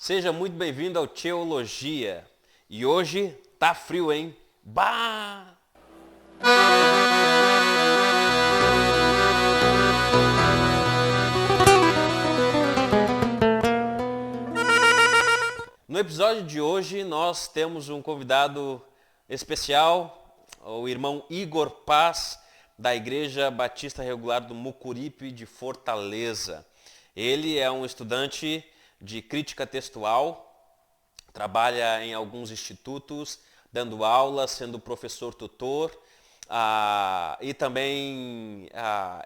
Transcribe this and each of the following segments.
Seja muito bem-vindo ao Teologia. E hoje tá frio, hein? Bah! No episódio de hoje nós temos um convidado especial, o irmão Igor Paz, da Igreja Batista Regular do Mucuripe de Fortaleza. Ele é um estudante de crítica textual, trabalha em alguns institutos, dando aulas, sendo professor tutor, e também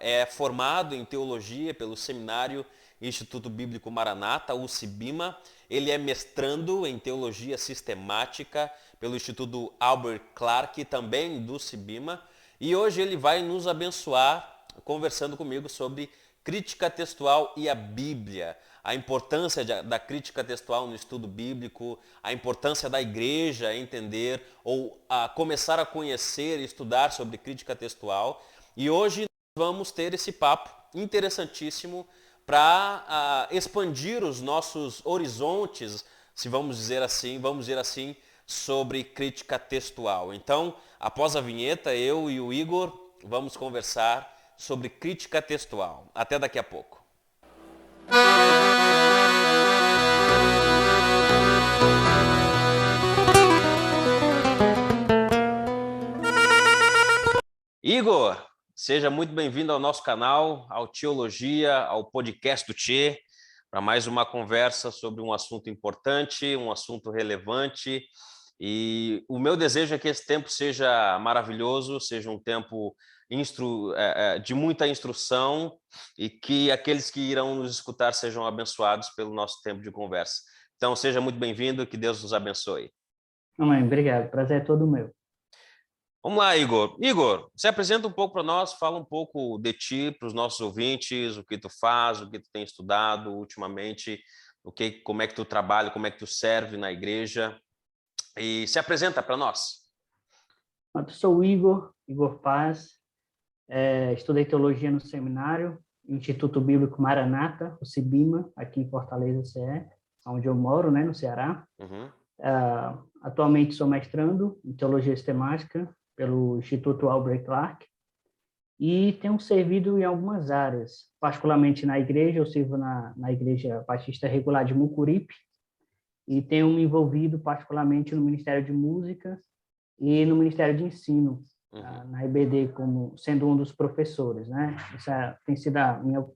é formado em teologia pelo Seminário Instituto Bíblico Maranata, o SIBIMA. Ele é mestrando em teologia sistemática pelo Instituto Albert Clark, também do SIBIMA. E hoje ele vai nos abençoar conversando comigo sobre crítica textual e a Bíblia, a importância da crítica textual no estudo bíblico, a importância da igreja entender ou começar a conhecer e estudar sobre crítica textual. E hoje nós vamos ter esse papo interessantíssimo para expandir os nossos horizontes, se vamos dizer assim, sobre crítica textual. Então, após a vinheta, eu e o Igor vamos conversar sobre crítica textual. Até daqui a pouco. Igor, seja muito bem-vindo ao nosso canal, ao Teologia, ao podcast do Tchê, para mais uma conversa sobre um assunto importante, um assunto relevante. E o meu desejo é que esse tempo seja maravilhoso, seja um tempo de muita instrução e que aqueles que irão nos escutar sejam abençoados pelo nosso tempo de conversa. Então, seja muito bem-vindo, que Deus nos abençoe. Amém, obrigado. Prazer é todo meu. Vamos lá, Igor. Igor, se apresenta um pouco para nós, fala um pouco de ti para os nossos ouvintes, o que tu faz, o que tu tem estudado ultimamente, como é que tu trabalha, como é que tu serve na igreja. E se apresenta para nós. Eu sou o Igor Paz, estudei teologia no seminário, Instituto Bíblico Maranata, o SIBIMA, aqui em Fortaleza, CE, onde eu moro, né, no Ceará. Uhum. Atualmente sou mestrando em teologia sistemática pelo Instituto Albert Clark e tenho servido em algumas áreas, particularmente na igreja. Eu sirvo na Igreja Batista Regular de Mucuripe e tenho me envolvido particularmente no Ministério de Música e no Ministério de Ensino, na IBD, como sendo um dos professores, né? Essa tem sido a minha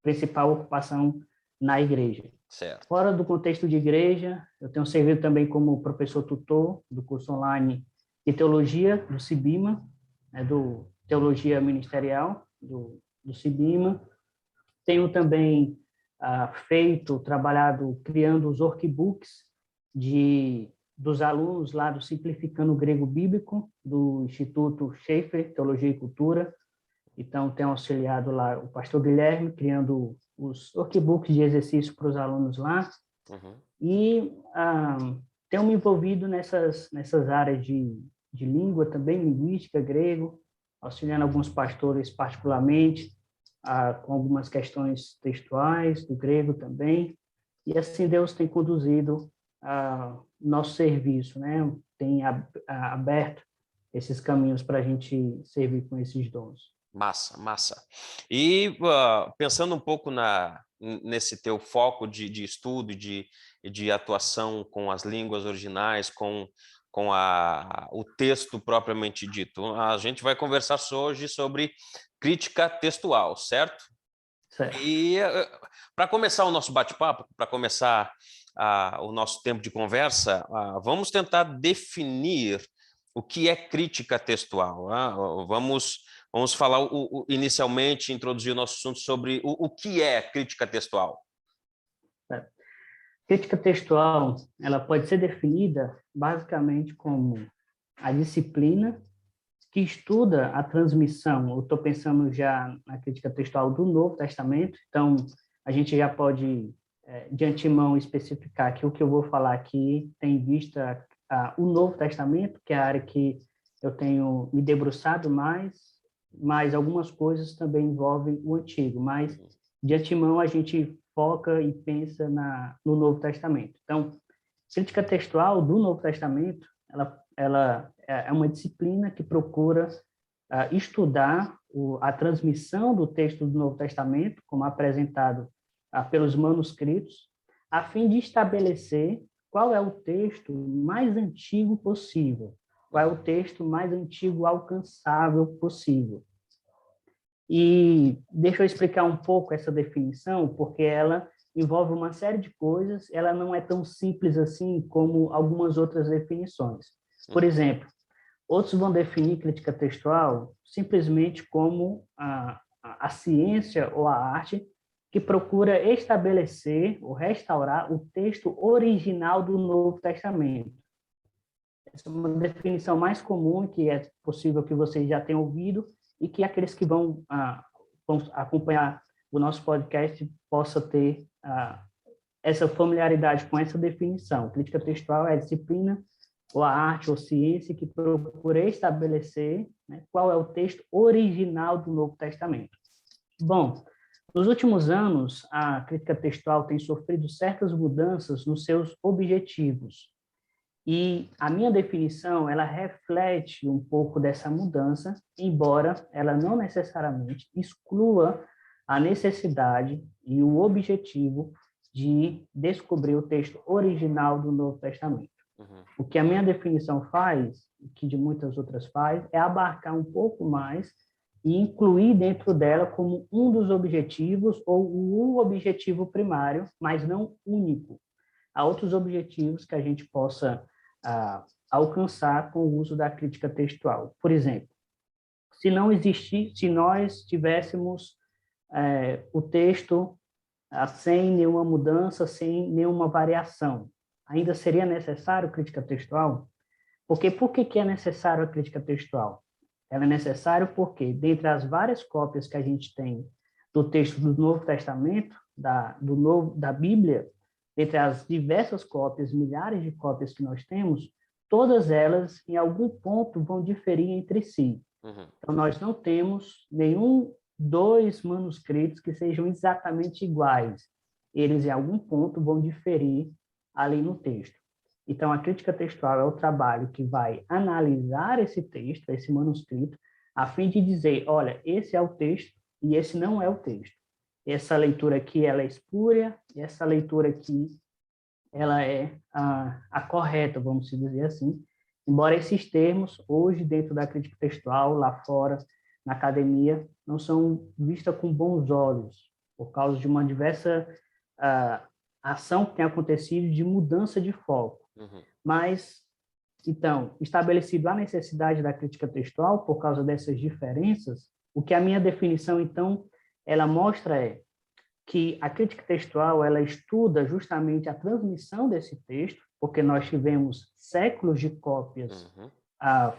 principal ocupação na igreja. Certo. Fora do contexto de igreja, eu tenho servido também como professor tutor do curso online de teologia do SIBIMA, do Teologia Ministerial do SIBIMA. Tenho também trabalhado, criando os workbooks dos alunos lá do Simplificando o Grego Bíblico, do Instituto Schaeffer, Teologia e Cultura. Então, tenho auxiliado lá o pastor Guilherme, criando os workbooks de exercício para os alunos lá. E tenho me envolvido nessas áreas de língua também, linguística, grego, auxiliando alguns pastores particularmente, com algumas questões textuais, do grego também. E assim Deus tem conduzido nosso serviço, né? Tem aberto esses caminhos para a gente servir com esses dons. Massa, massa. E pensando um pouco nesse teu foco de estudo e de atuação com as línguas originais, com o texto propriamente dito, a gente vai conversar hoje sobre crítica textual, certo? Certo. E para começar o nosso bate-papo, para começar o nosso tempo de conversa, vamos tentar definir o que é crítica textual. Vamos falar inicialmente, introduzir o nosso assunto sobre o que é crítica textual. Crítica textual, ela pode ser definida basicamente como a disciplina que estuda a transmissão. Eu estou pensando já na crítica textual do Novo Testamento, então a gente já pode, de antemão, especificar que o que eu vou falar aqui tem em vista o Novo Testamento, que é a área que eu tenho me debruçado mais, mas algumas coisas também envolvem o Antigo, mas de antemão a gente foca e pensa no Novo Testamento. Então, crítica textual do Novo Testamento, ela é uma disciplina que procura estudar a transmissão do texto do Novo Testamento, como apresentado pelos manuscritos, a fim de estabelecer qual é o texto mais antigo possível, qual é o texto mais antigo alcançável possível. E deixa eu explicar um pouco essa definição, porque ela envolve uma série de coisas, ela não é tão simples assim como algumas outras definições. Por exemplo, outros vão definir crítica textual simplesmente como a ciência ou a arte que procura estabelecer ou restaurar o texto original do Novo Testamento. Essa é uma definição mais comum, que é possível que vocês já tenham ouvido, e que aqueles que vão acompanhar o nosso podcast possam ter essa familiaridade com essa definição. Crítica textual é a disciplina ou a arte ou ciência que procura estabelecer, né, qual é o texto original do Novo Testamento. Bom, nos últimos anos, a crítica textual tem sofrido certas mudanças nos seus objetivos. E a minha definição, ela reflete um pouco dessa mudança, embora ela não necessariamente exclua a necessidade e o objetivo de descobrir o texto original do Novo Testamento. Uhum. O que a minha definição faz, o que de muitas outras faz, é abarcar um pouco mais e incluir dentro dela como um dos objetivos ou o objetivo primário, mas não único. Há outros objetivos que a gente possa alcançar com o uso da crítica textual. Por exemplo, se nós tivéssemos o texto sem nenhuma mudança, sem nenhuma variação, ainda seria necessário crítica textual? Porque por que é necessário a crítica textual? Ela é necessária porque, dentre as várias cópias que a gente tem do texto do Novo Testamento, da Bíblia, entre as diversas cópias, milhares de cópias que nós temos, todas elas, em algum ponto, vão diferir entre si. Uhum. Então, nós não temos dois manuscritos que sejam exatamente iguais. Eles, em algum ponto, vão diferir ali no texto. Então, a crítica textual é o trabalho que vai analisar esse texto, esse manuscrito, a fim de dizer, olha, esse é o texto e esse não é o texto. Essa leitura aqui, ela é espúria, e essa leitura aqui, ela é a correta, vamos dizer assim. Embora esses termos, hoje, dentro da crítica textual, lá fora, na academia, não são vistos com bons olhos, por causa de uma diversa ação que tem acontecido de mudança de foco. Uhum. Mas, então, estabelecido a necessidade da crítica textual por causa dessas diferenças, o que a minha definição, então, ela mostra é que a crítica textual, ela estuda justamente a transmissão desse texto, porque nós tivemos séculos de cópias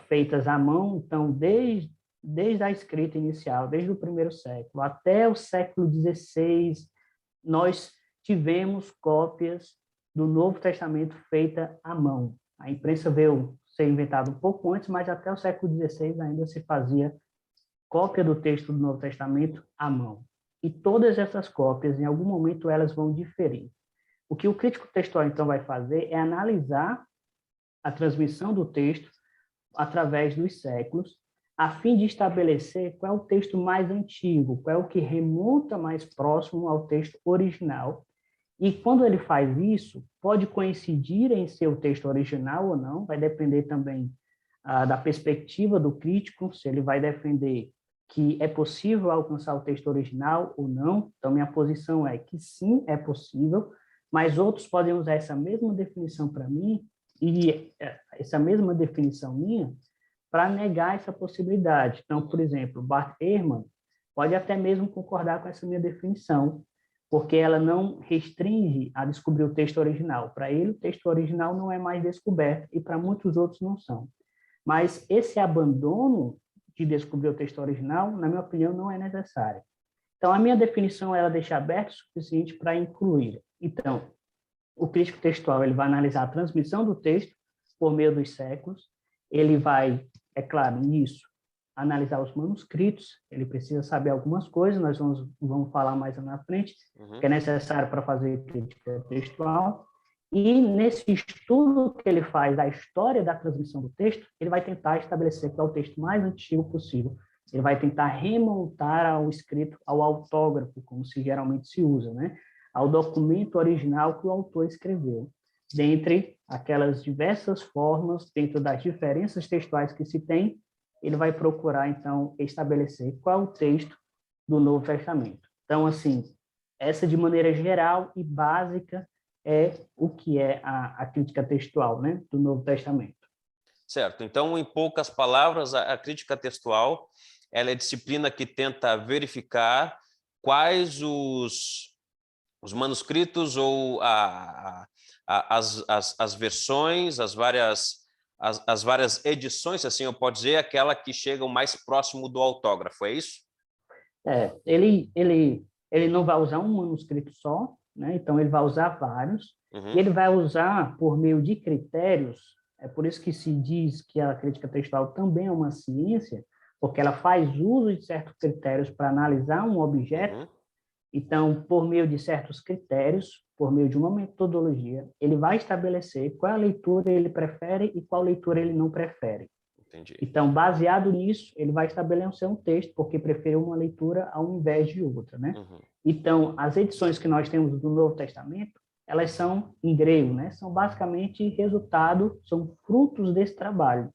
feitas à mão, então, desde a escrita inicial, desde o primeiro século até o século XVI, nós tivemos cópias do Novo Testamento feita à mão. A imprensa veio ser inventada um pouco antes, mas até o século XVI ainda se fazia cópia do texto do Novo Testamento à mão. E todas essas cópias, em algum momento, elas vão diferir. O que o crítico textual, então, vai fazer é analisar a transmissão do texto através dos séculos, a fim de estabelecer qual é o texto mais antigo, qual é o que remonta mais próximo ao texto original. E quando ele faz isso, pode coincidir em ser o texto original ou não, vai depender também da perspectiva do crítico, se ele vai defender que é possível alcançar o texto original ou não. Então, minha posição é que sim, é possível, mas outros podem usar essa mesma definição para mim e essa mesma definição minha para negar essa possibilidade. Então, por exemplo, Bart Ehrman pode até mesmo concordar com essa minha definição, porque ela não restringe a descobrir o texto original. Para ele, o texto original não é mais descoberto, e para muitos outros não são. Mas esse abandono de descobrir o texto original, na minha opinião, não é necessário. Então, a minha definição ela deixa aberto o suficiente para incluir. Então, o crítico textual ele vai analisar a transmissão do texto por meio dos séculos, ele vai, é claro, nisso, analisar os manuscritos, ele precisa saber algumas coisas, nós vamos falar mais na frente, que é necessário para fazer crítica textual. E nesse estudo que ele faz da história da transmissão do texto, ele vai tentar estabelecer qual é o texto mais antigo possível. Ele vai tentar remontar ao escrito, ao autógrafo, como se geralmente se usa, né? Ao documento original que o autor escreveu. Dentre aquelas diversas formas, dentro das diferenças textuais que se tem, ele vai procurar, então, estabelecer qual é o texto do Novo Testamento. Então, assim, essa de maneira geral e básica é o que é a crítica textual, né, do Novo Testamento. Certo. Então, em poucas palavras, a crítica textual ela é a disciplina que tenta verificar quais os manuscritos ou as versões, as várias edições, assim eu posso dizer, aquela que chega o mais próximo do autógrafo, é isso? Ele não vai usar um manuscrito só, né? Então ele vai usar vários, e ele vai usar por meio de critérios, é por isso que se diz que a crítica textual também é uma ciência, porque ela faz uso de certos critérios para analisar um objeto. Então, por meio de certos critérios, por meio de uma metodologia, ele vai estabelecer qual leitura ele prefere e qual leitura ele não prefere. Entendi. Então, baseado nisso, ele vai estabelecer um texto, porque preferiu uma leitura ao invés de outra, né? Então, as edições que nós temos do Novo Testamento, elas são em grego, né? São basicamente resultado, são frutos desse trabalho.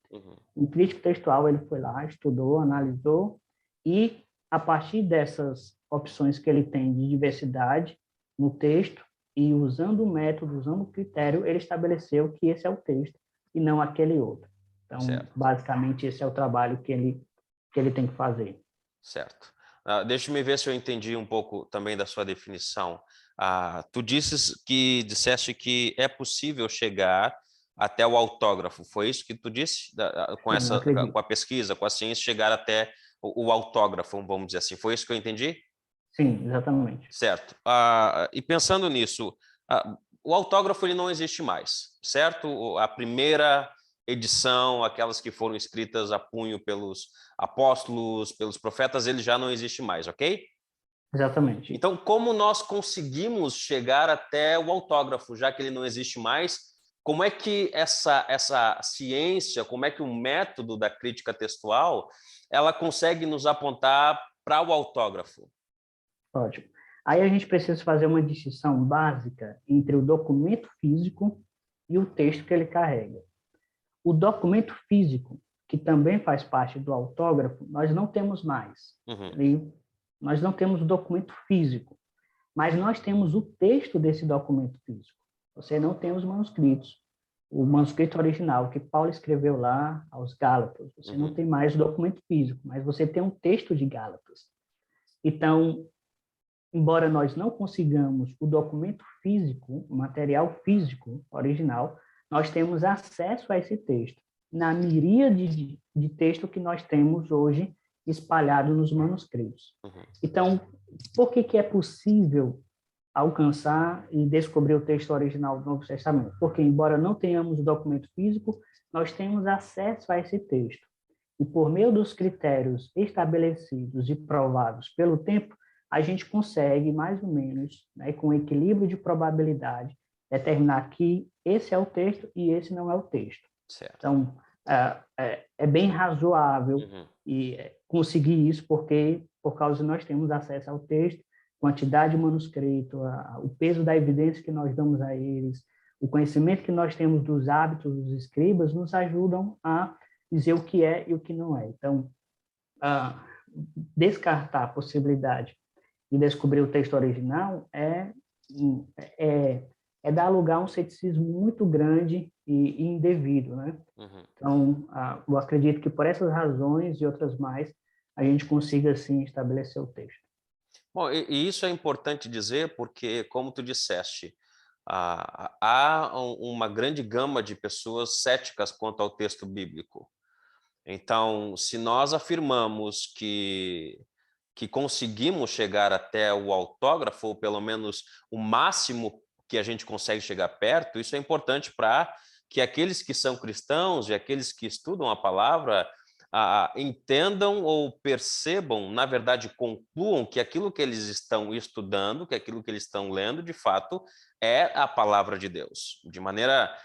Um crítico textual, ele foi lá, estudou, analisou, e a partir dessas opções que ele tem de diversidade no texto, e usando o método, usando o critério, ele estabeleceu que esse é o texto e não aquele outro. Então, basicamente, esse é o trabalho que ele tem que fazer. Certo. Deixa-me ver se eu entendi um pouco também da sua definição. Tu disseste que é possível chegar até o autógrafo. Foi isso que tu disse? Com a pesquisa, com a ciência, chegar até o autógrafo, vamos dizer assim. Foi isso que eu entendi? Sim, exatamente. Certo. E pensando nisso, o autógrafo ele não existe mais, certo? A primeira edição, aquelas que foram escritas a punho pelos apóstolos, pelos profetas, ele já não existe mais, ok? Exatamente. Então, como nós conseguimos chegar até o autógrafo, já que ele não existe mais? Como é que essa ciência, como é que o método da crítica textual, ela consegue nos apontar para o autógrafo? Ótimo. Aí a gente precisa fazer uma distinção básica entre o documento físico e o texto que ele carrega. O documento físico, que também faz parte do autógrafo, nós não temos mais. Nós não temos o documento físico, mas nós temos o texto desse documento físico. Você não tem os manuscritos. O manuscrito original que Paulo escreveu lá aos Gálatas, você não tem mais o documento físico, mas você tem um texto de Gálatas. Então, embora nós não consigamos o documento físico, o material físico original, nós temos acesso a esse texto, na miríade de texto que nós temos hoje espalhado nos manuscritos. Então, por que é possível alcançar e descobrir o texto original do Novo Testamento? Porque, embora não tenhamos o documento físico, nós temos acesso a esse texto. E, por meio dos critérios estabelecidos e provados pelo tempo, a gente consegue, mais ou menos, né, com equilíbrio de probabilidade, determinar que esse é o texto e esse não é o texto. Certo. Então, é bem razoável e conseguir isso, porque, por causa de nós temos acesso ao texto, quantidade de manuscrito, o peso da evidência que nós damos a eles, o conhecimento que nós temos dos hábitos dos escribas, nos ajudam a dizer o que é e o que não é. Então, descartar a possibilidade de descobrir o texto original é dar lugar a um ceticismo muito grande e indevido, né? Então, eu acredito que por essas razões e outras mais, a gente consiga, sim, estabelecer o texto. Bom, e isso é importante dizer porque, como tu disseste, há uma grande gama de pessoas céticas quanto ao texto bíblico. Então, se nós afirmamos que conseguimos chegar até o autógrafo, ou pelo menos o máximo que a gente consegue chegar perto, isso é importante para que aqueles que são cristãos e aqueles que estudam a palavra entendam ou percebam, na verdade, concluam que aquilo que eles estão estudando, que aquilo que eles estão lendo, de fato, é a palavra de Deus. De maneira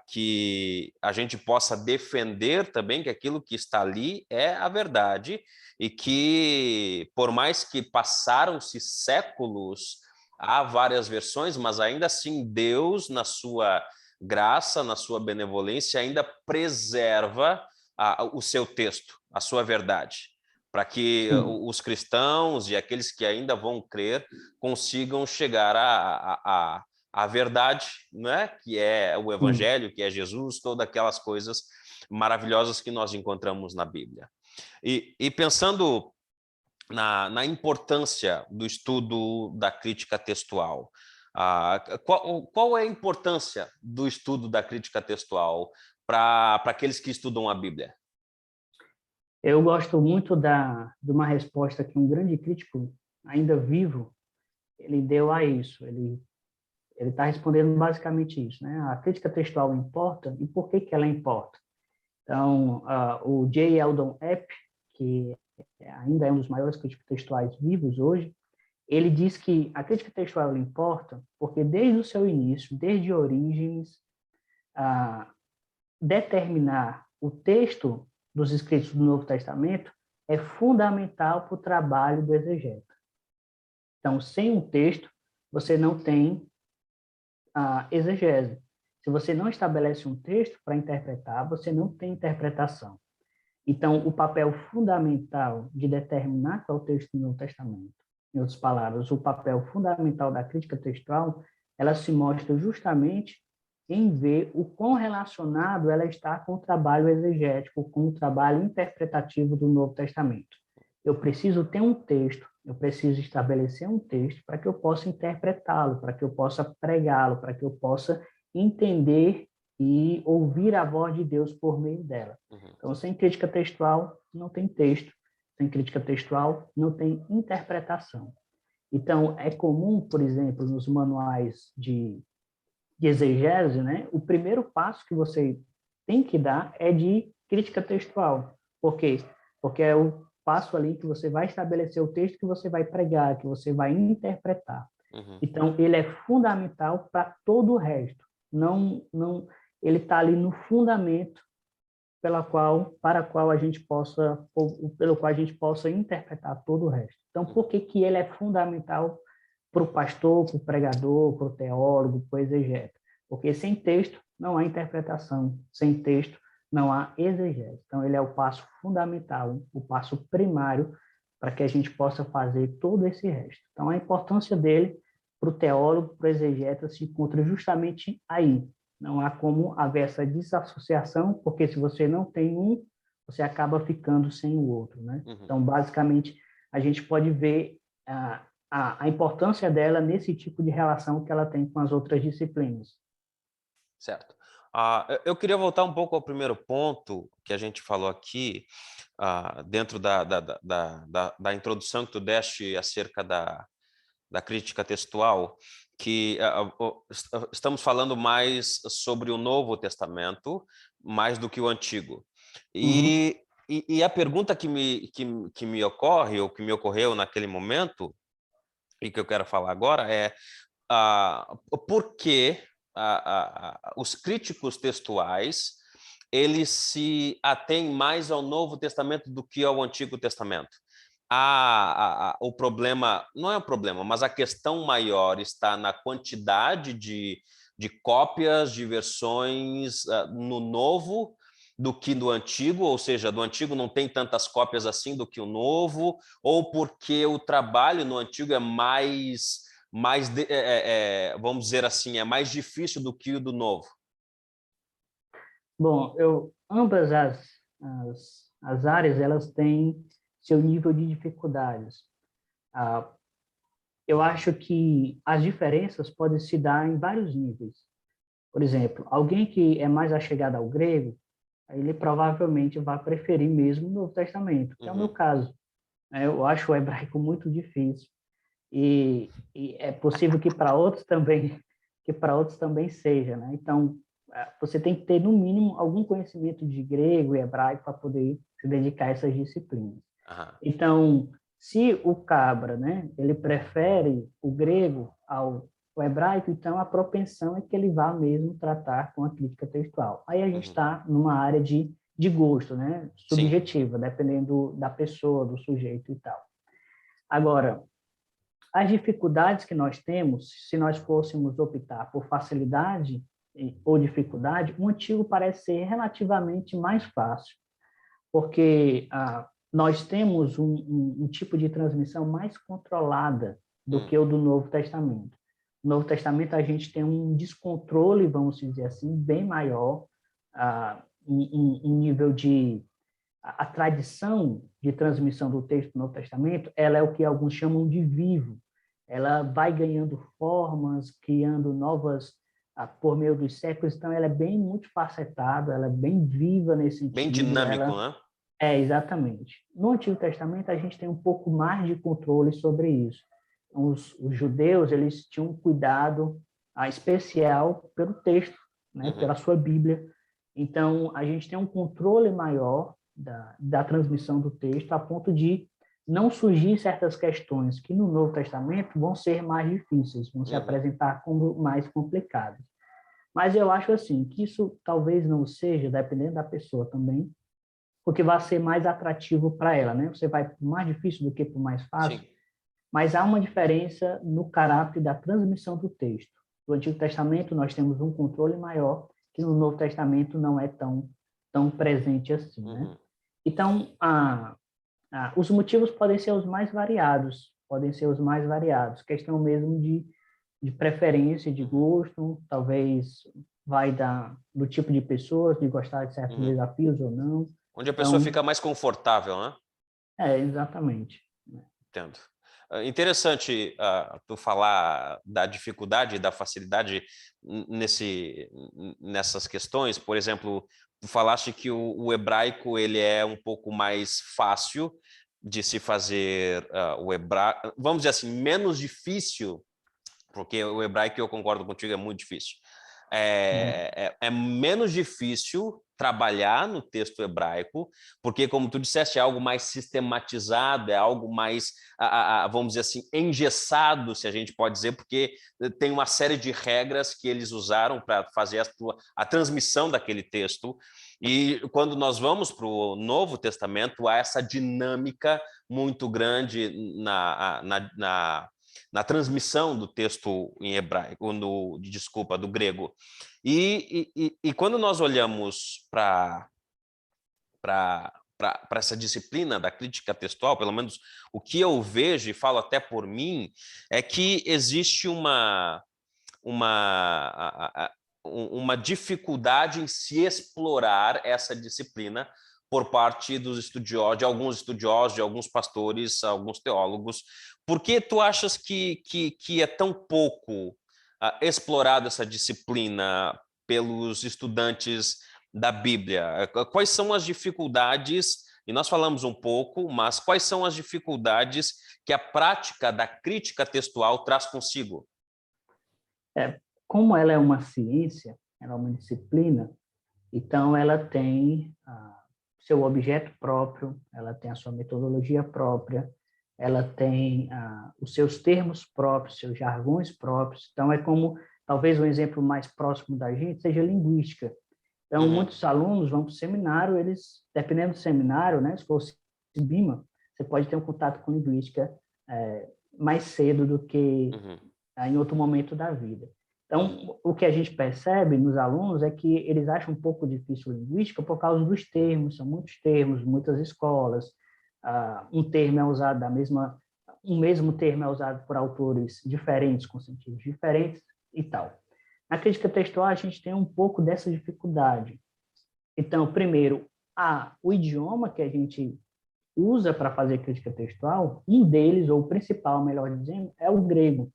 que a gente possa defender também que aquilo que está ali é a verdade e que, por mais que passaram-se séculos, há várias versões, mas ainda assim Deus, na sua graça, na sua benevolência, ainda preserva o seu texto, a sua verdade, para que Sim. os cristãos e aqueles que ainda vão crer consigam chegar à verdade, né? Que é o Sim. Evangelho, que é Jesus, todas aquelas coisas maravilhosas que nós encontramos na Bíblia. E pensando na importância do estudo da crítica textual, qual é a importância do estudo da crítica textual para aqueles que estudam a Bíblia? Eu gosto muito de uma resposta que um grande crítico, ainda vivo, ele deu a isso. Ele está respondendo basicamente isso, né? A crítica textual importa e por que ela importa? Então, o J. Eldon Epp, que ainda é um dos maiores críticos textuais vivos hoje, ele diz que a crítica textual importa porque desde o seu início, desde Orígenes, determinar o texto dos escritos do Novo Testamento é fundamental para o trabalho do exegeta. Então, sem um texto, você não tem a exegese. Se você não estabelece um texto para interpretar, você não tem interpretação. Então, o papel fundamental de determinar qual é o texto do Novo Testamento, em outras palavras, o papel fundamental da crítica textual, ela se mostra justamente em ver o quão relacionado ela está com o trabalho exegético, com o trabalho interpretativo do Novo Testamento. Eu preciso ter um texto, eu preciso estabelecer um texto para que eu possa interpretá-lo, para que eu possa pregá-lo, para que eu possa entender e ouvir a voz de Deus por meio dela. Então, sem crítica textual, não tem texto. Sem crítica textual, não tem interpretação. Então, é comum, por exemplo, nos manuais de exegese, né, o primeiro passo que você tem que dar é de crítica textual. Por quê? Porque é o passo ali que você vai estabelecer o texto que você vai pregar, que você vai interpretar. Então, ele é fundamental para todo o resto. Ele está ali no fundamento para qual a gente possa, pelo qual a gente possa interpretar todo o resto. Então, por que ele é fundamental para o pastor, para o pregador, para o teólogo, para o exegeta? Porque sem texto não há interpretação, sem texto não há exegese. Então, ele é o passo fundamental, o passo primário para que a gente possa fazer todo esse resto. Então, a importância dele para o teólogo, para o exegeta, se encontra justamente aí. Não há como haver essa desassociação, porque se você não tem um, você acaba ficando sem o outro, né? Então, basicamente, a gente pode ver a importância dela nesse tipo de relação que ela tem com as outras disciplinas. Certo. Eu queria voltar um pouco ao primeiro ponto que a gente falou aqui, dentro da introdução que tu deste acerca da crítica textual, que estamos falando mais sobre o Novo Testamento, mais do que o Antigo. E a pergunta que me ocorre, ou que me ocorreu naquele momento, e que eu quero falar agora, é por que os críticos textuais eles se atêm mais ao Novo Testamento do que ao Antigo Testamento. O problema, não é o problema, mas a questão maior está na quantidade de cópias, de versões no Novo do que no Antigo, ou seja, do Antigo não tem tantas cópias assim do que o Novo, ou porque o trabalho no Antigo é vamos dizer assim, é mais difícil do que o do Novo? Bom, ambas as áreas, elas têm seu nível de dificuldades. Eu acho que as diferenças podem se dar em vários níveis. Por exemplo, alguém que é mais achegado ao grego, ele provavelmente vai preferir mesmo o Novo Testamento, que é o meu caso. Eu acho o hebraico muito difícil e é possível que para outros também seja, né? Então, você tem que ter, no mínimo, algum conhecimento de grego e hebraico para poder se dedicar a essas disciplinas. Aham. Então, se o cabra, né, ele prefere o grego ao hebraico, então a propensão é que ele vá mesmo tratar com a crítica textual. Aí a gente Uhum. está numa área de gosto, né, Sim. subjetiva, dependendo da pessoa, do sujeito e tal. Agora, as dificuldades que nós temos, se nós fôssemos optar por facilidade ou dificuldade, o antigo parece ser relativamente mais fácil, porque nós temos um tipo de transmissão mais controlada do que o do Novo Testamento. No Novo Testamento, a gente tem um descontrole, vamos dizer assim, bem maior, um nível de... A tradição de transmissão do texto do Novo Testamento, ela é o que alguns chamam de vivo. Ela vai ganhando formas, criando novas por meio dos séculos, então ela é bem multifacetada, ela é bem viva nesse Bem sentido, dinâmico, ela né? exatamente. No Antigo Testamento, a gente tem um pouco mais de controle sobre isso. Os judeus, eles tinham um cuidado especial pelo texto, né, Uhum. pela sua Bíblia. Então, a gente tem um controle maior da transmissão do texto, a ponto de não surgir certas questões que no Novo Testamento vão ser mais difíceis, vão se Uhum. apresentar como mais complicadas. Mas eu acho assim que isso talvez não seja, dependendo da pessoa também, porque vai ser mais atrativo para ela, né? Você vai para o mais difícil do que para o mais fácil, Sim. mas há uma diferença no caráter da transmissão do texto. No Antigo Testamento nós temos um controle maior, que no Novo Testamento não é tão presente assim, né? Uhum. Então, os motivos podem ser os mais variados, questão mesmo de preferência, de Uhum. gosto, talvez vai do tipo de pessoas, de gostar de certos Uhum. desafios ou não. Onde a pessoa Então, fica mais confortável, né? exatamente. Entendo. Interessante tu falar da dificuldade e da facilidade nessas questões. Por exemplo, tu falaste que o hebraico ele é um pouco mais fácil de se fazer o hebraico, vamos dizer assim, menos difícil, porque o hebraico, eu concordo contigo, é muito difícil. É menos difícil trabalhar no texto hebraico, porque, como tu disseste, é algo mais sistematizado, é algo mais, vamos dizer assim, engessado, se a gente pode dizer, porque tem uma série de regras que eles usaram para fazer a transmissão daquele texto. E quando nós vamos para o Novo Testamento, há essa dinâmica muito grande na transmissão do texto em hebraico, do grego. E quando nós olhamos para essa disciplina da crítica textual, pelo menos o que eu vejo, e falo até por mim, é que existe uma dificuldade em se explorar essa disciplina por parte dos estudiosos, de alguns estudiosos, de alguns pastores, alguns teólogos. Por que tu achas que é tão pouco explorada essa disciplina pelos estudantes da Bíblia? Quais são as dificuldades, e nós falamos um pouco, mas quais são as dificuldades que a prática da crítica textual traz consigo? Como ela é uma ciência, ela é uma disciplina, então ela tem seu objeto próprio, ela tem a sua metodologia própria, ela tem os seus termos próprios, seus jargões próprios. Então, é como, talvez um exemplo mais próximo da gente seja linguística. Então, Uhum. muitos alunos vão para o seminário, eles, dependendo do seminário, né, se for BIMA, você pode ter um contato com linguística mais cedo do que em outro momento da vida. Então, o que a gente percebe nos alunos é que eles acham um pouco difícil linguística por causa dos termos, são muitos termos, muitas escolas, um termo é usado um mesmo termo é usado por autores diferentes, com sentidos diferentes e tal. Na crítica textual, a gente tem um pouco dessa dificuldade. Então, primeiro, o idioma que a gente usa para fazer crítica textual, um deles, ou o principal, melhor dizendo, é o grego.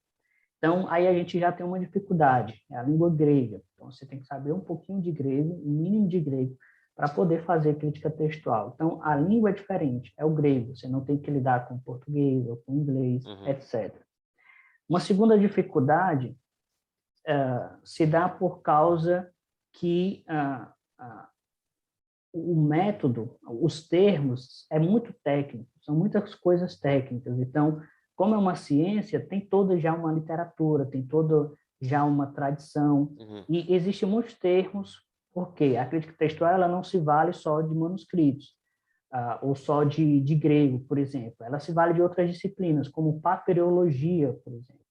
Então, aí a gente já tem uma dificuldade, é a língua grega. Então, você tem que saber um pouquinho de grego, um mínimo de grego, para poder fazer crítica textual. Então, a língua é diferente, é o grego. Você não tem que lidar com português ou com inglês, etc. Uma segunda dificuldade se dá por causa que o método, os termos, é muito técnico, são muitas coisas técnicas. Então, como é uma ciência, tem toda já uma literatura, tem toda já uma tradição, e existem muitos termos, porque a crítica textual ela não se vale só de manuscritos, ou só de grego, por exemplo. Ela se vale de outras disciplinas, como papyrologia, por exemplo.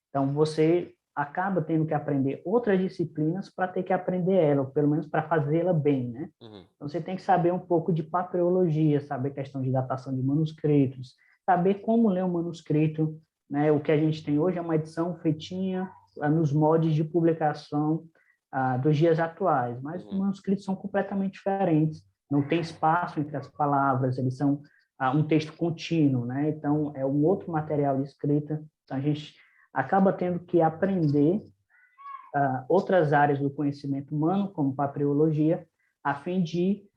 Então, você acaba tendo que aprender outras disciplinas para ter que aprender ela, ou pelo menos para fazê-la bem, né? Então, você tem que saber um pouco de papyrologia, saber questão de datação de manuscritos, saber como ler um manuscrito, né? O que a gente tem hoje é uma edição feitinha nos moldes de publicação dos dias atuais, mas os manuscritos são completamente diferentes, não tem espaço entre as palavras, eles são um texto contínuo, né? Então, é um outro material de escrita, então a gente acaba tendo que aprender outras áreas do conhecimento humano, como papyrologia, a fim de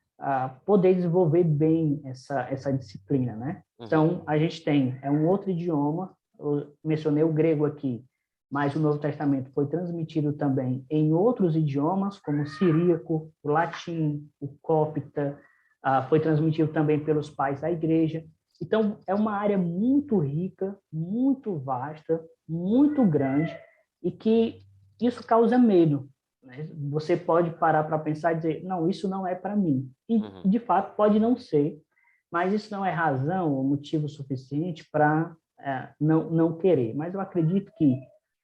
poder desenvolver bem essa disciplina, né? Então, a gente tem, é um outro idioma, eu mencionei o grego aqui, mas o Novo Testamento foi transmitido também em outros idiomas, como o siríaco, o latim, o cópita, foi transmitido também pelos pais da igreja. Então, é uma área muito rica, muito vasta, muito grande, e que isso causa medo, né? Você pode parar para pensar e dizer, não, isso não é para mim. E, de fato, pode não ser, mas isso não é razão ou motivo suficiente para não querer. Mas eu acredito que,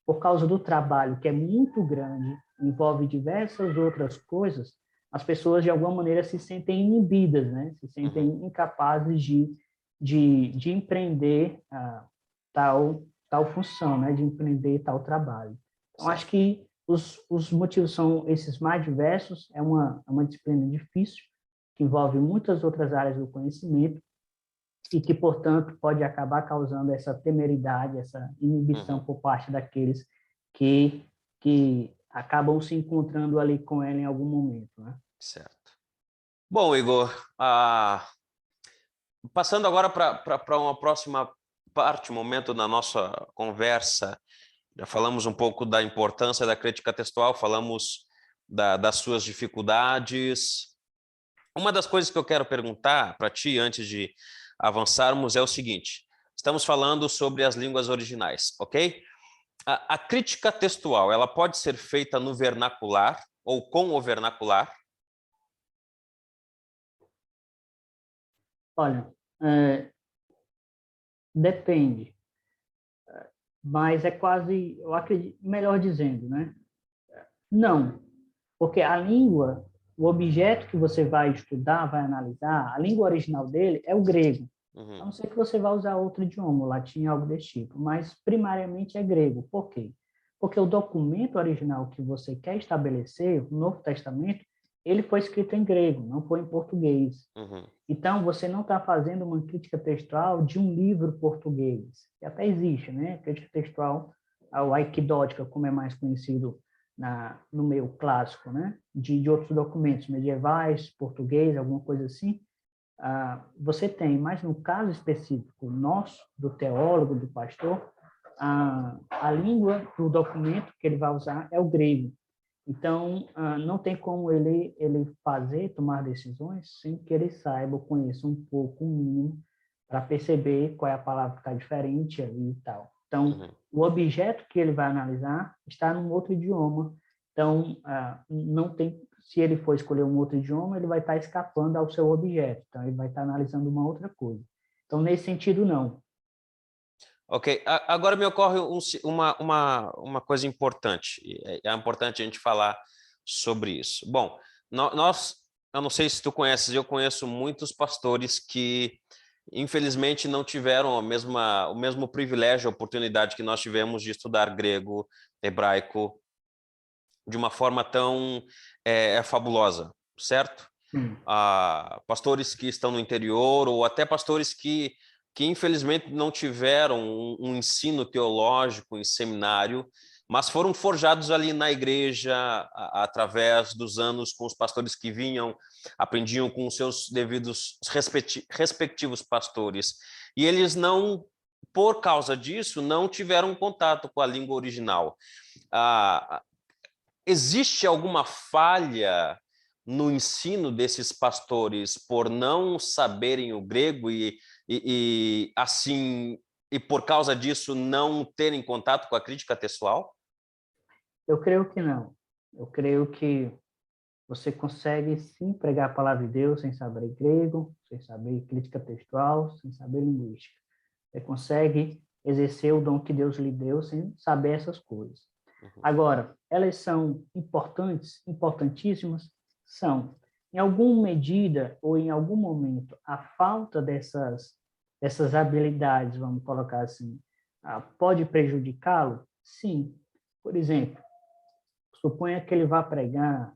por causa do trabalho, que é muito grande, envolve diversas outras coisas, as pessoas, de alguma maneira, se sentem inibidas, né? Se sentem incapazes de empreender tal função, né? De empreender tal trabalho. Então, acho que os motivos são esses mais diversos, é uma disciplina difícil, que envolve muitas outras áreas do conhecimento, e que, portanto, pode acabar causando essa temeridade, essa inibição por parte daqueles que acabam se encontrando ali com ela em algum momento, né? Certo. Bom, Igor, passando agora para uma próxima parte, momento da nossa conversa, já falamos um pouco da importância da crítica textual, falamos das suas dificuldades. Uma das coisas que eu quero perguntar para ti, antes de avançarmos, é o seguinte: estamos falando sobre as línguas originais, ok? A crítica textual, ela pode ser feita no vernacular ou com o vernacular? Olha, depende, mas é quase, eu acredito, melhor dizendo, né? Não, porque a língua, o objeto que você vai estudar, vai analisar, a língua original dele é o grego. A não ser que você vá usar outro idioma, o latim, algo desse tipo, mas primariamente é grego. Por quê? Porque o documento original que você quer estabelecer, o Novo Testamento, ele foi escrito em grego, não foi em português. Então, você não está fazendo uma crítica textual de um livro português, que até existe, né? Crítica textual, a aikidótica, como é mais conhecido no meio clássico, né? De outros documentos medievais, português, alguma coisa assim. Você tem, mas no caso específico nosso, do teólogo, do pastor, a língua do documento que ele vai usar é o grego. Então, não tem como ele tomar decisões sem que ele saiba, conheça um pouco, um mínimo, para perceber qual é a palavra que está diferente ali e tal. Então, o objeto que ele vai analisar está num outro idioma. Então, não tem, se ele for escolher um outro idioma, ele vai estar escapando ao seu objeto. Então, ele vai estar analisando uma outra coisa. Então, nesse sentido, não. Ok, agora me ocorre uma coisa importante, é importante a gente falar sobre isso. Bom, eu não sei se tu conheces, eu conheço muitos pastores que infelizmente não tiveram o mesmo privilégio, a oportunidade que nós tivemos de estudar grego, hebraico, de uma forma tão fabulosa, certo? Pastores que estão no interior ou até pastores que infelizmente não tiveram um ensino teológico em seminário, mas foram forjados ali na igreja através dos anos com os pastores que vinham, aprendiam com os seus devidos respectivos pastores. E eles não, por causa disso, não tiveram contato com a língua original. Existe alguma falha no ensino desses pastores por não saberem o grego assim, e por causa disso não terem contato com a crítica textual? Eu creio que não. Eu creio que você consegue sim pregar a palavra de Deus sem saber grego, sem saber crítica textual, sem saber linguística. Você consegue exercer o dom que Deus lhe deu sem saber essas coisas. Agora, elas são importantes, importantíssimas? São. Em alguma medida ou em algum momento, a falta dessas habilidades, vamos colocar assim, pode prejudicá-lo? Sim. Por exemplo, suponha que ele vá pregar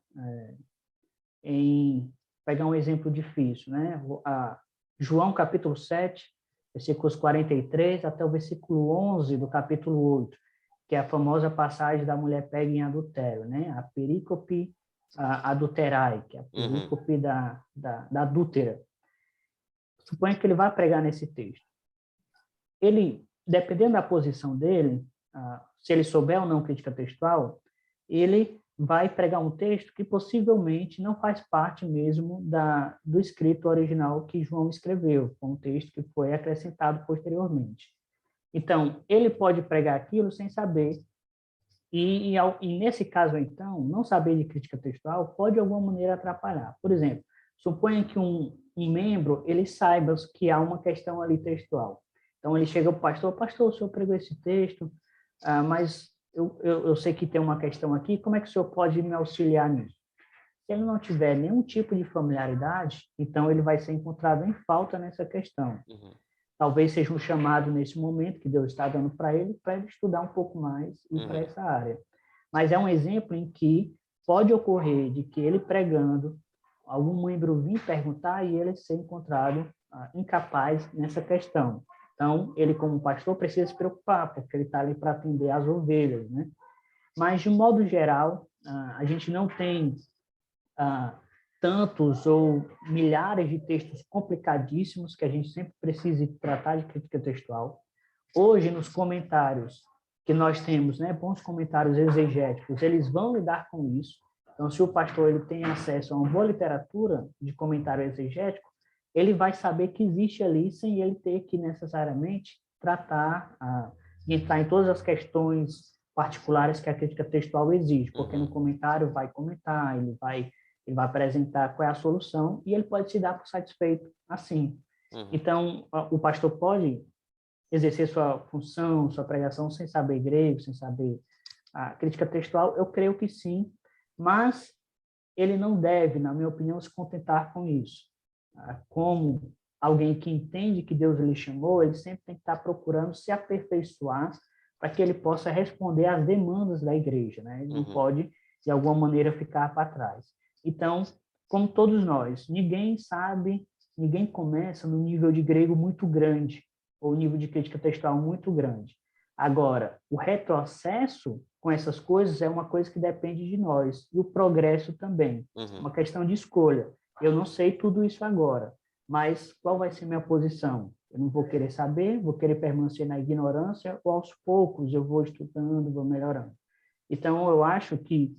pegar um exemplo difícil, né? João capítulo 7, versículos 43 até o versículo 11 do capítulo 8, que é a famosa passagem da mulher pega em adultério, né? A perícope adulterai, que é a perícope da adúltera. Suponha que ele vai pregar nesse texto. Ele, dependendo da posição dele, se ele souber ou não crítica textual, ele vai pregar um texto que possivelmente não faz parte mesmo do escrito original que João escreveu, um texto que foi acrescentado posteriormente. Então, ele pode pregar aquilo sem saber, e nesse caso, então, não saber de crítica textual pode, de alguma maneira, atrapalhar. Por exemplo, suponha que um membro ele saiba que há uma questão ali textual. Então, ele chega para o pastor, o senhor pregou esse texto, mas eu sei que tem uma questão aqui, como é que o senhor pode me auxiliar nisso? Se ele não tiver nenhum tipo de familiaridade, então ele vai ser encontrado em falta nessa questão. Talvez seja um chamado nesse momento que Deus está dando para ele estudar um pouco mais e para essa área. Mas é um exemplo em que pode ocorrer de que ele pregando, algum membro vir perguntar e ele ser encontrado incapaz nessa questão. Então, ele como pastor precisa se preocupar, porque ele está ali para atender as ovelhas, né? Mas, de um modo geral, a gente não tem tantos ou milhares de textos complicadíssimos que a gente sempre precise tratar de crítica textual. Hoje, nos comentários que nós temos, né, bons comentários exegéticos, eles vão lidar com isso. Então, se o pastor ele tem acesso a uma boa literatura de comentário exegético, ele vai saber que existe ali, sem ele ter que necessariamente tratar, entrar em todas as questões particulares que a crítica textual exige, porque no comentário vai comentar, ele vai apresentar qual é a solução e ele pode se dar por satisfeito assim. Então, o pastor pode exercer sua função, sua pregação sem saber grego, sem saber a crítica textual? Eu creio que sim, mas ele não deve, na minha opinião, se contentar com isso. Como alguém que entende que Deus lhe chamou, ele sempre tem que estar procurando se aperfeiçoar para que ele possa responder às demandas da igreja, né? Ele não pode, de alguma maneira, ficar para trás. Então, como todos nós, ninguém sabe, ninguém começa no nível de grego muito grande, ou nível de crítica textual muito grande. Agora, o retrocesso com essas coisas é uma coisa que depende de nós, e o progresso também. Uma questão de escolha. Eu não sei tudo isso agora, mas qual vai ser minha posição? Eu não vou querer saber, vou querer permanecer na ignorância, ou aos poucos eu vou estudando, vou melhorando. Então, eu acho que,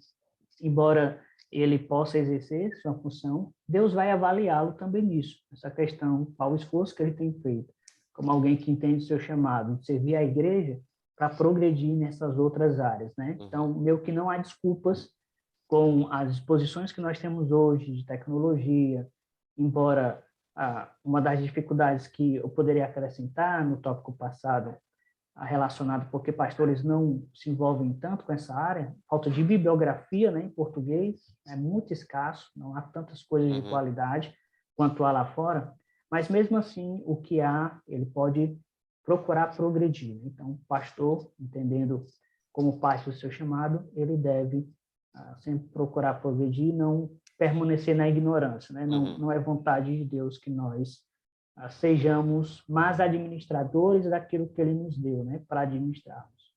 embora ele possa exercer sua função, Deus vai avaliá-lo também nisso, essa questão, qual o esforço que ele tem feito, como alguém que entende o seu chamado, de servir a igreja para progredir nessas outras áreas, né? Então, meio que não há desculpas com as exposições que nós temos hoje de tecnologia, embora uma das dificuldades que eu poderia acrescentar no tópico passado relacionado porque pastores não se envolvem tanto com essa área, falta de bibliografia, né, em português, é muito escasso, não há tantas coisas de qualidade quanto há lá fora, mas mesmo assim, o que há, ele pode procurar progredir. Então, o pastor, entendendo como parte do seu chamado, ele deve sempre procurar progredir e não permanecer na ignorância, né? Não é vontade de Deus que nós sejamos mais administradores daquilo que ele nos deu, né, para administrarmos.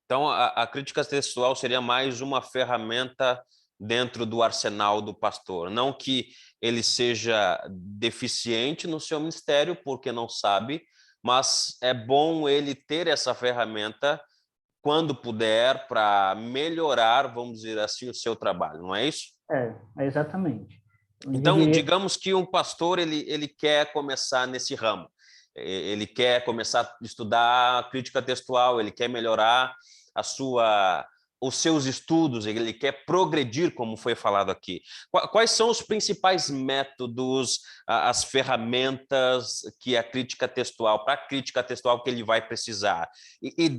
Então, a crítica textual seria mais uma ferramenta dentro do arsenal do pastor. Não que ele seja deficiente no seu ministério, porque não sabe, mas é bom ele ter essa ferramenta quando puder, para melhorar, vamos dizer assim, o seu trabalho, não é isso? Exatamente. Eu Então, diria, digamos que um pastor ele quer começar nesse ramo, ele quer começar a estudar crítica textual, ele quer melhorar a sua, os seus estudos, ele quer progredir, como foi falado aqui. Quais são os principais métodos, as ferramentas que a crítica textual, para a crítica textual que ele vai precisar? E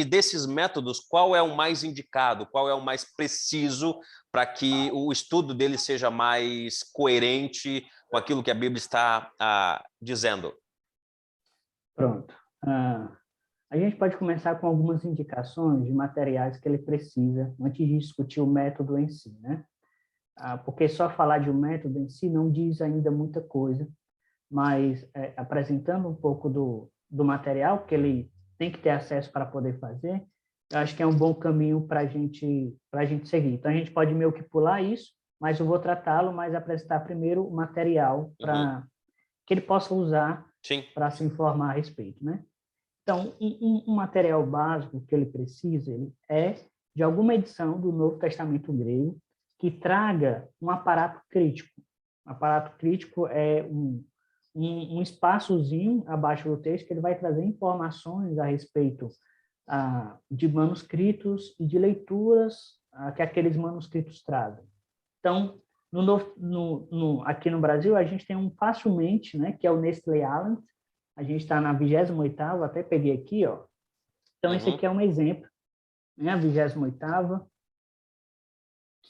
desses métodos, qual é o mais indicado, qual é o mais preciso para que o estudo dele seja mais coerente com aquilo que a Bíblia está dizendo? pronto. A gente pode começar com algumas indicações de materiais que ele precisa antes de discutir o método em si, né? Porque só falar de um método em si não diz ainda muita coisa, mas apresentando um pouco do material que ele tem que ter acesso para poder fazer, eu acho que é um bom caminho para a gente seguir. Então, a gente pode meio que pular isso, mas eu vou tratá-lo, mas apresentar primeiro o material para que ele possa usar Sim. para se informar a respeito, né? Então, um material básico que ele precisa ele é de alguma edição do Novo Testamento grego que traga um aparato crítico. Um aparato crítico é um espaçozinho abaixo do texto que ele vai trazer informações a respeito de manuscritos e de leituras que aqueles manuscritos trazem. Então, aqui no Brasil, a gente tem um facilmente, né, que é o Nestlé Aland. A gente está na 28ª, até peguei aqui, ó. Então, esse aqui é um exemplo, né, a 28ª,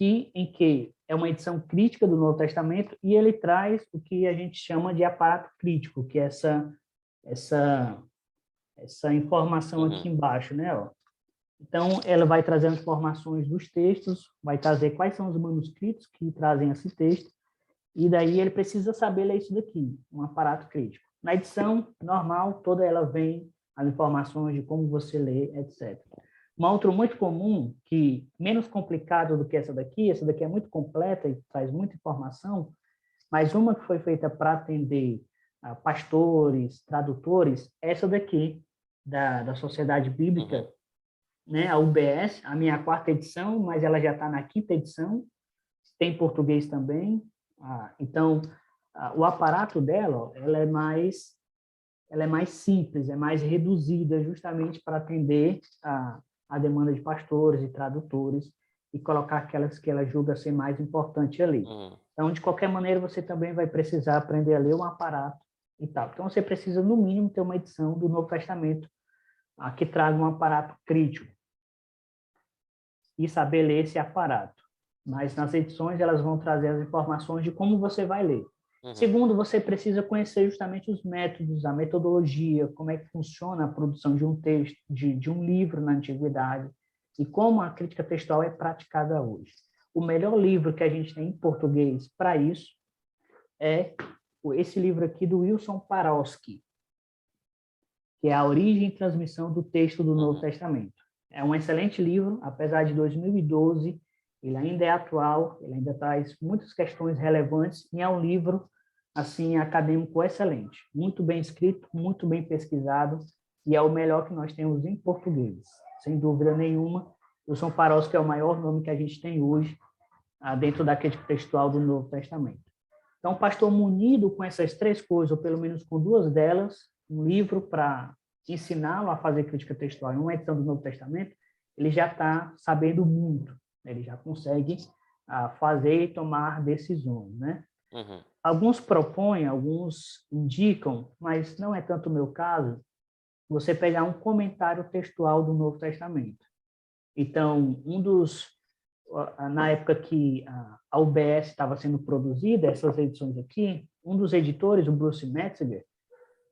em que é uma edição crítica do Novo Testamento e ele traz o que a gente chama de aparato crítico, que é essa informação aqui embaixo, né, ó. Então, ela vai trazer as informações dos textos, vai trazer quais são os manuscritos que trazem esse texto, e daí ele precisa saber ler isso daqui, um aparato crítico. Na edição normal, toda ela vem as informações de como você lê, etc. Uma outra muito comum, que menos complicado do que essa daqui é muito completa e traz muita informação, mas uma que foi feita para atender pastores, tradutores, essa daqui, da Sociedade Bíblica, né, a UBS, a minha 4ª edição, mas ela já está na 5ª edição, tem português também. Então, o aparato dela, ó, ela é mais simples, é mais reduzida, justamente para atender a demanda de pastores e tradutores e colocar aquelas que ela julga ser mais importante ali. Então, de qualquer maneira, você também vai precisar aprender a ler um aparato e tal. Então, você precisa, no mínimo, ter uma edição do Novo Testamento que traga um aparato crítico e saber ler esse aparato. Mas nas edições elas vão trazer as informações de como você vai ler. Segundo, você precisa conhecer justamente os métodos, a metodologia, como é que funciona a produção de um texto, de um livro na antiguidade e como a crítica textual é praticada hoje. O melhor livro que a gente tem em português para isso é esse livro aqui do Wilson Parolsky, que é A Origem e Transmissão do Texto do Novo Testamento. É um excelente livro, apesar de 2012, ele ainda é atual, ele ainda traz muitas questões relevantes e é um livro assim acadêmico excelente, muito bem escrito, muito bem pesquisado e é o melhor que nós temos em português, sem dúvida nenhuma. Wilson Parolsky é o maior nome que a gente tem hoje dentro da crítica textual do Novo Testamento. Então, o pastor munido com essas 3 coisas, ou pelo menos com 2 delas, um livro para ensiná-lo a fazer crítica textual em uma edição do Novo Testamento, ele já está sabendo muito, ele já consegue fazer e tomar decisões, né? Alguns propõem, alguns indicam, mas não é tanto o meu caso, você pegar um comentário textual do Novo Testamento. Então, na época que a UBS estava sendo produzida, essas edições aqui, um dos editores, o Bruce Metziger,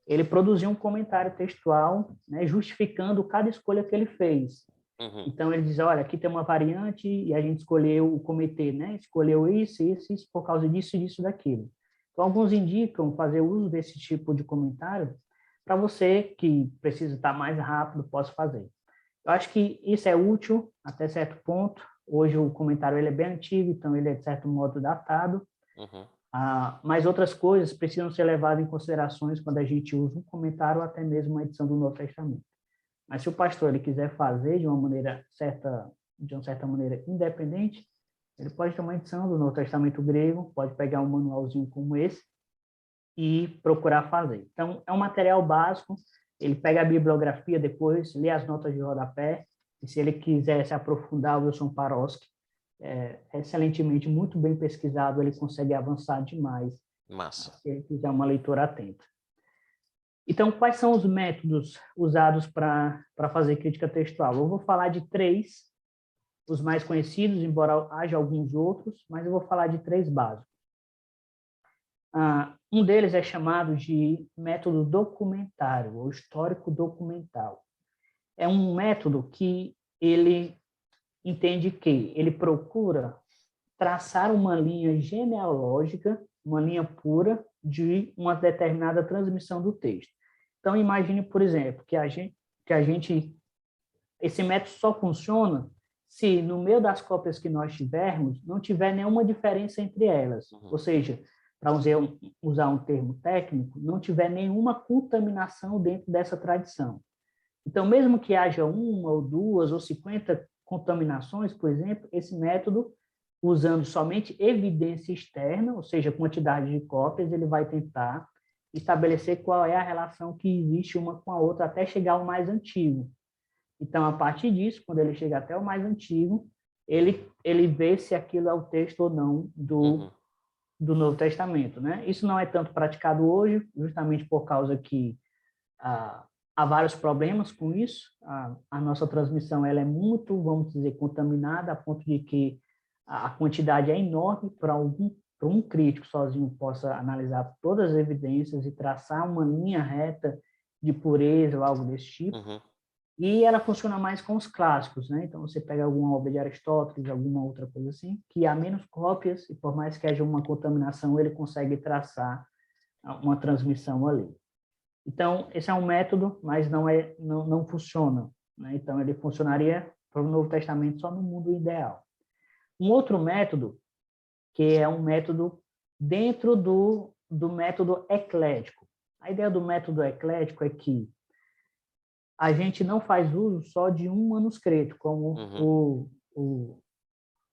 ele produziu um comentário textual, né, justificando cada escolha que ele fez. Então, ele diz, olha, aqui tem uma variante e a gente escolheu o comitê, né, escolheu isso por causa disso e disso daquilo. Então, alguns indicam fazer uso desse tipo de comentário para você que precisa estar mais rápido, possa fazer. Eu acho que isso é útil até certo ponto. Hoje o comentário ele é bem antigo, então ele é, de certo modo, datado. Mas outras coisas precisam ser levadas em considerações quando a gente usa um comentário ou até mesmo uma edição do Novo Testamento. Mas se o pastor ele quiser fazer de uma certa maneira independente, ele pode ter uma edição do Novo Testamento grego, pode pegar um manualzinho como esse e procurar fazer. Então, é um material básico, ele pega a bibliografia depois, lê as notas de rodapé, e se ele quiser se aprofundar, o Wilson Paroski, excelentemente, muito bem pesquisado, ele consegue avançar demais. Massa. Se ele quiser uma leitura atenta. Então, quais são os métodos usados para fazer crítica textual? Eu vou falar de 3, os mais conhecidos, embora haja alguns outros, mas eu vou falar de 3 básicos. Um deles é chamado de método documentário, ou histórico documental. É um método que ele entende que ele procura traçar uma linha genealógica, uma linha pura de uma determinada transmissão do texto. Então, imagine, por exemplo, que esse método só funciona se no meio das cópias que nós tivermos não tiver nenhuma diferença entre elas. Ou seja, para usar um termo técnico, não tiver nenhuma contaminação dentro dessa tradição. Então, mesmo que haja 1 ou 2 ou 50 contaminações, por exemplo, esse método, usando somente evidência externa, ou seja, quantidade de cópias, ele vai tentar estabelecer qual é a relação que existe uma com a outra até chegar ao mais antigo. Então, a partir disso, quando ele chega até o mais antigo, ele vê se aquilo é o texto ou não do Novo Testamento, né? Isso não é tanto praticado hoje, justamente por causa que há vários problemas com isso. A nossa transmissão ela é muito, vamos dizer, contaminada, a ponto de que a quantidade é enorme para um crítico sozinho possa analisar todas as evidências e traçar uma linha reta de pureza ou algo desse tipo. E ela funciona mais com os clássicos, né? Então, você pega alguma obra de Aristóteles, alguma outra coisa assim, que há menos cópias, e por mais que haja uma contaminação, ele consegue traçar uma transmissão ali. Então, esse é um método, mas não funciona, né? Então, ele funcionaria para o Novo Testamento só no mundo ideal. Um outro método, que é um método dentro do método eclético. A ideia do método eclético é que a gente não faz uso só de um manuscrito, como o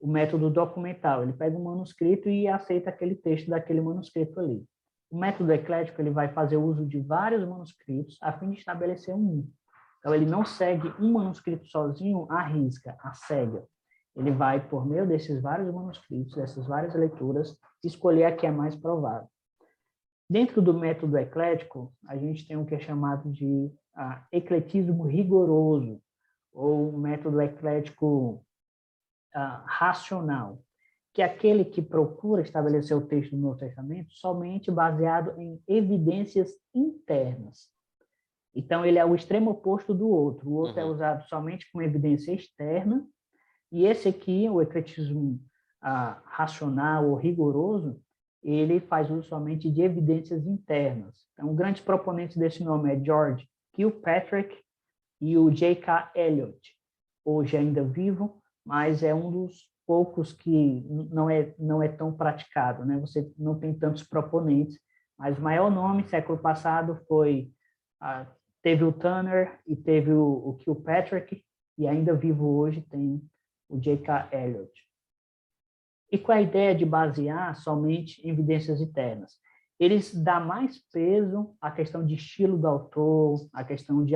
método documental. Ele pega um manuscrito e aceita aquele texto daquele manuscrito ali. O método eclético ele vai fazer uso de vários manuscritos a fim de estabelecer um. Então, ele não segue um manuscrito sozinho à risca, à cega. Ele vai, por meio desses vários manuscritos, dessas várias leituras, escolher a que é mais provável. Dentro do método eclético, a gente tem o que é chamado de ecletismo rigoroso, ou método eclético racional, que é aquele que procura estabelecer o texto do Novo Testamento somente baseado em evidências internas. Então, ele é o extremo oposto do outro. O outro é usado somente com evidência externa, e esse aqui, o ecletismo racional ou rigoroso, ele faz uso somente de evidências internas. Então, grandes proponentes desse nome é George Kilpatrick e o J.K. Elliott, hoje ainda vivo, mas é um dos poucos que não é tão praticado, né? Você não tem tantos proponentes, mas o maior nome, século passado, teve o Turner e teve o Kilpatrick, e ainda vivo hoje tem o J.K. Elliott. E com a ideia de basear somente em evidências internas? Eles dão mais peso à questão de estilo do autor, à questão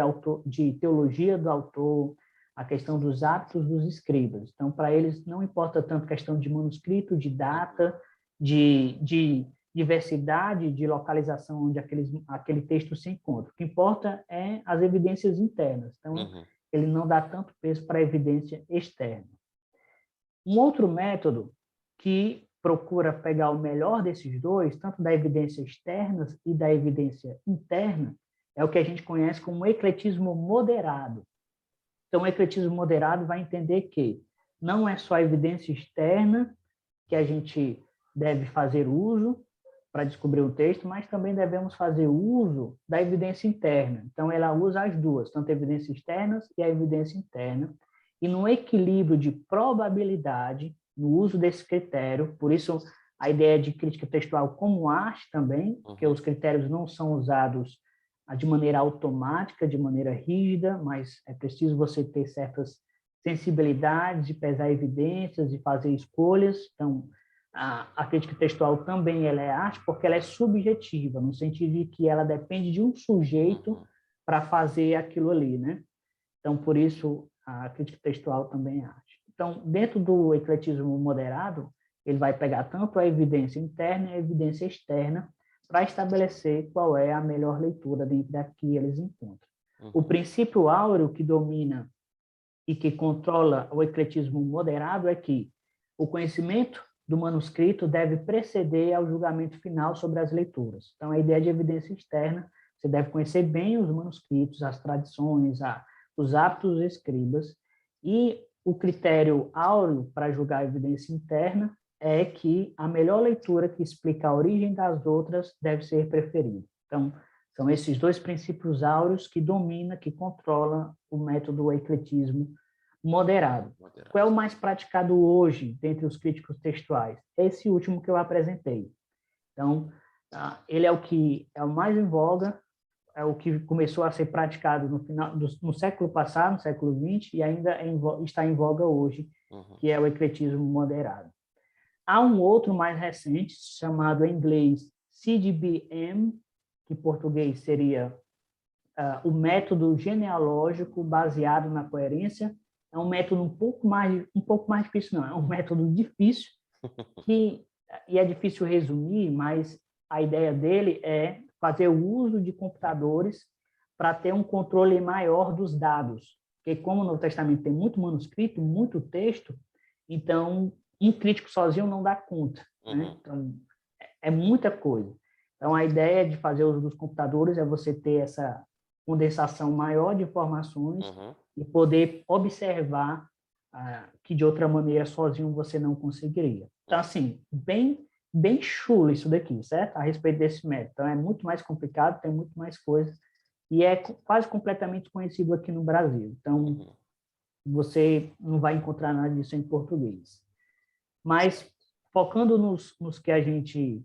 de teologia do autor, a questão dos hábitos dos escribas. Então, para eles, não importa tanto a questão de manuscrito, de data, de diversidade, de localização onde aquele texto se encontra. O que importa é as evidências internas. Então, ele não dá tanto peso para a evidência externa. Um outro método que procura pegar o melhor desses dois, tanto da evidência externa e da evidência interna, é o que a gente conhece como ecletismo moderado. Então, o ecletismo moderado vai entender que não é só a evidência externa que a gente deve fazer uso para descobrir o texto, mas também devemos fazer uso da evidência interna. Então, ela usa as duas, tanto a evidência externa e a evidência interna, e no equilíbrio de probabilidade, no uso desse critério, por isso a ideia de crítica textual como arte também, porque os critérios não são usados de maneira automática, de maneira rígida, mas é preciso você ter certas sensibilidades de pesar evidências, de fazer escolhas. Então, a crítica textual também ela é arte porque ela é subjetiva, no sentido de que ela depende de um sujeito para fazer aquilo ali, né? Então, por isso, a crítica textual também é arte. Então, dentro do ecletismo moderado, ele vai pegar tanto a evidência interna e a evidência externa para estabelecer qual é a melhor leitura dentro da que eles encontram. O princípio áureo que domina e que controla o ecletismo moderado é que o conhecimento do manuscrito deve preceder ao julgamento final sobre as leituras. Então, a ideia de evidência externa, você deve conhecer bem os manuscritos, as tradições, os hábitos dos escribas, e o critério áureo para julgar a evidência interna é que a melhor leitura que explica a origem das outras deve ser preferida. Então, são esses dois princípios áureos que dominam, que controlam o método ecletismo moderado. Qual é o mais praticado hoje dentre os críticos textuais? Esse último que eu apresentei. Então, ele é o que é o mais em voga, é o que começou a ser praticado no século passado, no século XX, e ainda está em voga hoje, que é o ecletismo moderado. Há um outro mais recente, chamado em inglês CGBM, que em português seria o método genealógico baseado na coerência. É um método um pouco mais difícil, não, é um método difícil, e é difícil resumir, mas a ideia dele é fazer o uso de computadores para ter um controle maior dos dados, porque como no Testamento tem muito manuscrito, muito texto, então um crítico sozinho não dá conta, né? Então, é muita coisa. Então, a ideia de fazer uso dos computadores é você ter essa condensação maior de informações e poder observar que, de outra maneira, sozinho você não conseguiria. Então, assim, bem chulo isso daqui, certo? A respeito desse método. Então, é muito mais complicado, tem muito mais coisas, e é quase completamente conhecido aqui no Brasil. Então, você não vai encontrar nada disso em português. Mas, focando nos que a gente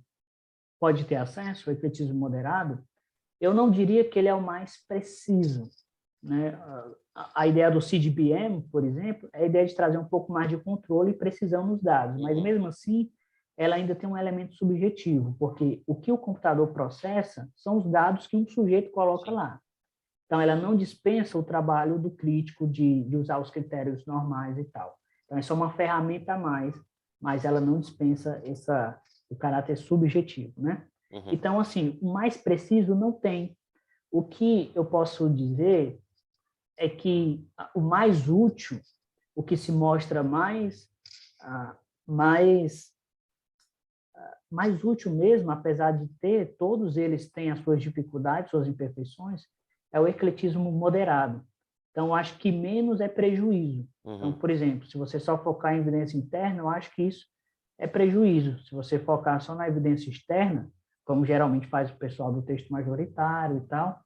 pode ter acesso, o ecletismo moderado, eu não diria que ele é o mais preciso, né? A ideia do CGBM, por exemplo, é a ideia de trazer um pouco mais de controle e precisão nos dados, mas mesmo assim, ela ainda tem um elemento subjetivo, porque o que o computador processa são os dados que um sujeito coloca lá. Então, ela não dispensa o trabalho do crítico de usar os critérios normais e tal. Então, é só uma ferramenta a mais, mas ela não dispensa o caráter subjetivo, né? Então, assim, o mais preciso não tem. O que eu posso dizer é que o mais útil, o que se mostra mais útil mesmo, apesar de todos eles têm as suas dificuldades, suas imperfeições, é o ecletismo moderado. Então, eu acho que menos é prejuízo. Então, por exemplo, se você só focar em evidência interna, eu acho que isso é prejuízo. Se você focar só na evidência externa, como geralmente faz o pessoal do texto majoritário e tal,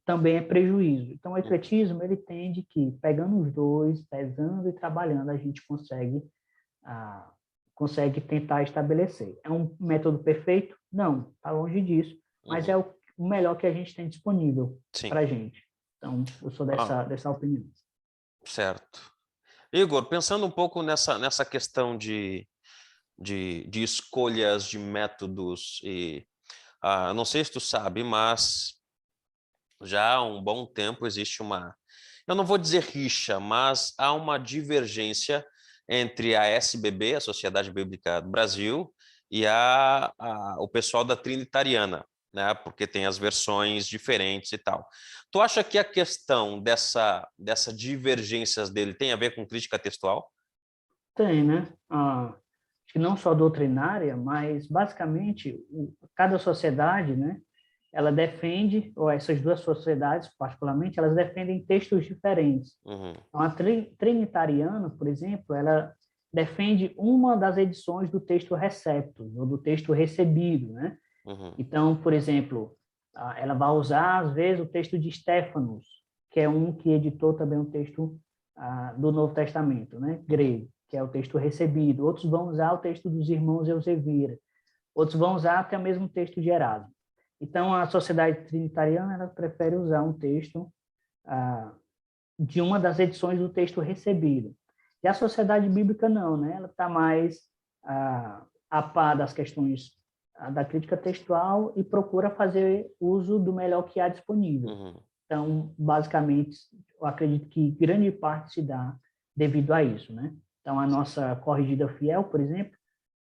também é prejuízo. Então, o ecletismo, ele tende que, pegando os dois, pesando e trabalhando, a gente consegue tentar estabelecer. É um método perfeito? Não, está longe disso, mas é o melhor que a gente tem disponível para a gente. Então, eu sou dessa opinião. Certo. Igor, pensando um pouco nessa questão de escolhas de métodos, e não sei se tu sabe, mas já há um bom tempo existe eu não vou dizer rixa, mas há uma divergência entre a SBB, a Sociedade Bíblica do Brasil, e o pessoal da Trinitariana, né? Porque tem as versões diferentes e tal. Tu acha que a questão dessa divergências dele tem a ver com crítica textual? Tem, né? Acho que não só doutrinária, mas basicamente cada sociedade, né? Ela defende, ou essas duas sociedades particularmente, elas defendem textos diferentes. Então, a Trinitariana, por exemplo, ela defende uma das edições do texto receptus, ou do texto recebido, né? Então, por exemplo, ela vai usar, às vezes, o texto de Stefanos, que é um que editou também um texto do Novo Testamento, né? Grego, que é o texto recebido. Outros vão usar o texto dos irmãos Eusebira. Outros vão usar até mesmo o texto de Erasmo. Então, a sociedade trinitariana ela prefere usar um texto de uma das edições do texto recebido. E a sociedade bíblica não, né? Ela está mais a par das questões da crítica textual e procura fazer uso do melhor que há disponível. Uhum. Então, basicamente, eu acredito que grande parte se dá devido a isso, né? Então, a nossa corrigida fiel, por exemplo,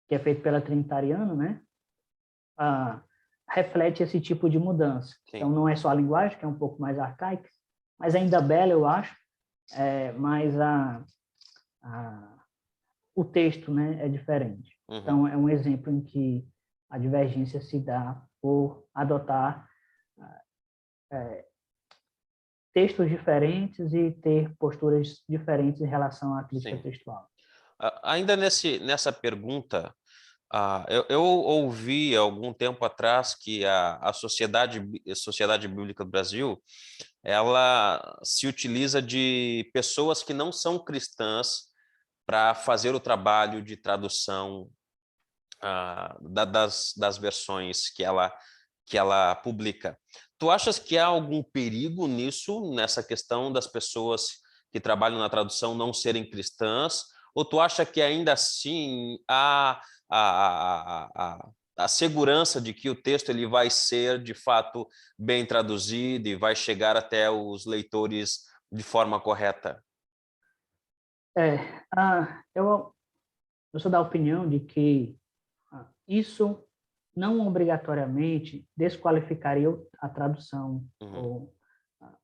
que é feita pela Trinitariana, né? Reflete esse tipo de mudança. Sim. Então, não é só a linguagem, que é um pouco mais arcaica, mas ainda bela, eu acho, mas o texto, né, é diferente. Uhum. Então, é um exemplo em que a divergência se dá por adotar textos diferentes e ter posturas diferentes em relação à crítica Sim. textual. Ainda nessa pergunta, eu ouvi algum tempo atrás que a Sociedade Bíblica do Brasil, ela se utiliza de pessoas que não são cristãs para fazer o trabalho de tradução das versões que ela publica. Tu achas que há algum perigo nisso, nessa questão das pessoas que trabalham na tradução não serem cristãs? Ou tu acha que ainda assim há a segurança de que o texto ele vai ser de fato bem traduzido e vai chegar até os leitores de forma correta? Eu sou da opinião de que isso não obrigatoriamente desqualificaria a tradução ou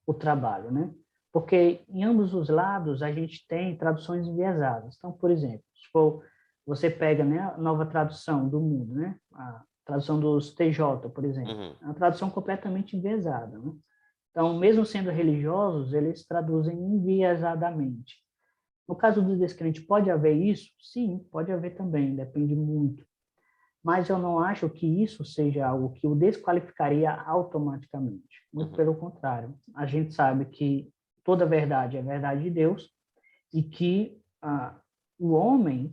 o trabalho, né? Porque em ambos os lados a gente tem traduções enviesadas. Então, por exemplo, se for, você pega, né, a Nova Tradução do Mundo, né? A tradução dos TJ, por exemplo, é uma tradução completamente enviesada, né? Então, mesmo sendo religiosos, eles traduzem enviesadamente. No caso do descrente, pode haver isso? Sim, pode haver também, depende muito. Mas eu não acho que isso seja algo que o desqualificaria automaticamente. Muito pelo contrário. A gente sabe que toda verdade é verdade de Deus e que o homem,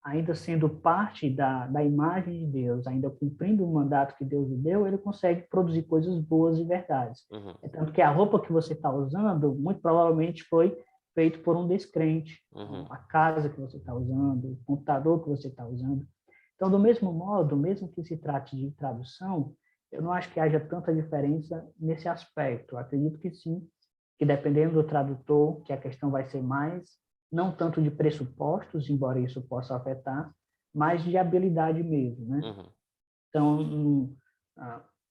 ainda sendo parte da imagem de Deus, ainda cumprindo o mandato que Deus lhe deu, ele consegue produzir coisas boas e verdades. É tanto que a roupa que você está usando, muito provavelmente foi feito por um descrente. A casa que você está usando, o computador que você está usando. Então, do mesmo modo, mesmo que se trate de tradução, eu não acho que haja tanta diferença nesse aspecto. Eu acredito que sim, que dependendo do tradutor, que a questão vai ser mais, não tanto de pressupostos, embora isso possa afetar, mas de habilidade mesmo, né? Então,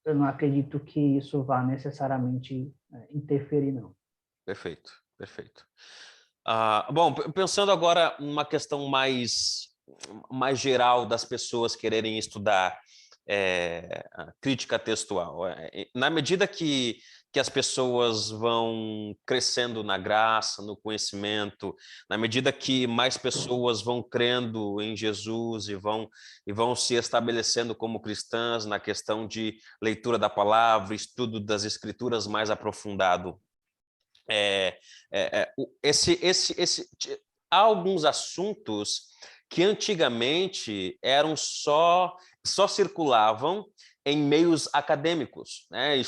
eu não acredito que isso vá necessariamente interferir, não. Perfeito, perfeito. Bom, pensando agora numa questão mais geral das pessoas quererem estudar a crítica textual. Na medida que as pessoas vão crescendo na graça, no conhecimento, na medida que mais pessoas vão crendo em Jesus e vão se estabelecendo como cristãs na questão de leitura da palavra, estudo das escrituras mais aprofundado, há alguns assuntos que antigamente eram só circulavam em meios acadêmicos, né?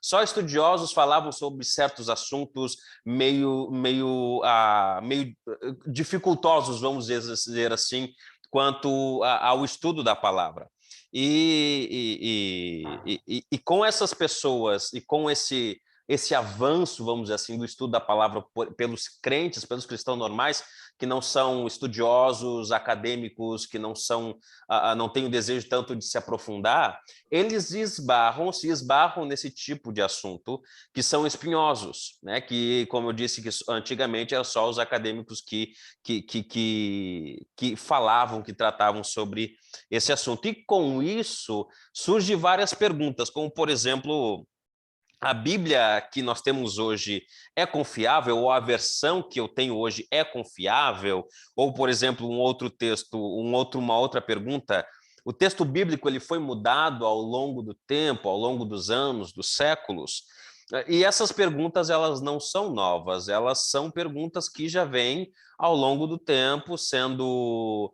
Só estudiosos falavam sobre certos assuntos meio dificultosos, vamos dizer assim, quanto ao estudo da palavra. E com essas pessoas e com esse avanço, vamos dizer assim, do estudo da palavra pelos crentes, pelos cristãos normais, que não são estudiosos, acadêmicos, que não têm o desejo tanto de se aprofundar, eles se esbarram nesse tipo de assunto que são espinhosos, né? Que, como eu disse, que antigamente eram só os acadêmicos que falavam, que tratavam sobre esse assunto. E com isso surgem várias perguntas, como, por exemplo, a Bíblia que nós temos hoje é confiável, ou a versão que eu tenho hoje é confiável? Ou, por exemplo, um outro texto, uma outra pergunta, o texto bíblico ele foi mudado ao longo do tempo, ao longo dos anos, dos séculos? E essas perguntas, elas não são novas, elas são perguntas que já vêm ao longo do tempo sendo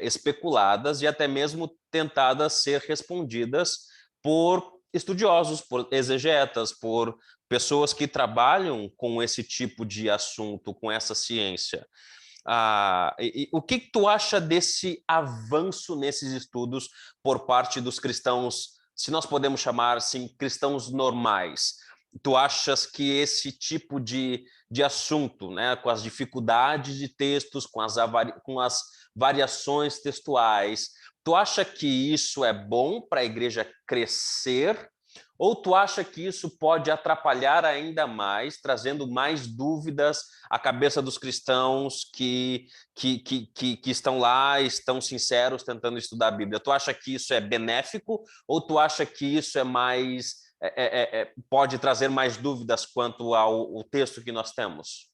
especuladas e até mesmo tentadas ser respondidas por estudiosos, por exegetas, por pessoas que trabalham com esse tipo de assunto, com essa ciência. O que tu acha desse avanço nesses estudos por parte dos cristãos, se nós podemos chamar assim, cristãos normais? Tu achas que esse tipo de assunto, né, com as dificuldades de textos, com as variações textuais, tu acha que isso é bom para a igreja crescer? Ou tu acha que isso pode atrapalhar ainda mais, trazendo mais dúvidas à cabeça dos cristãos que estão lá, estão sinceros tentando estudar a Bíblia? Tu acha que isso é benéfico ou tu acha que isso é mais pode trazer mais dúvidas quanto ao texto que nós temos?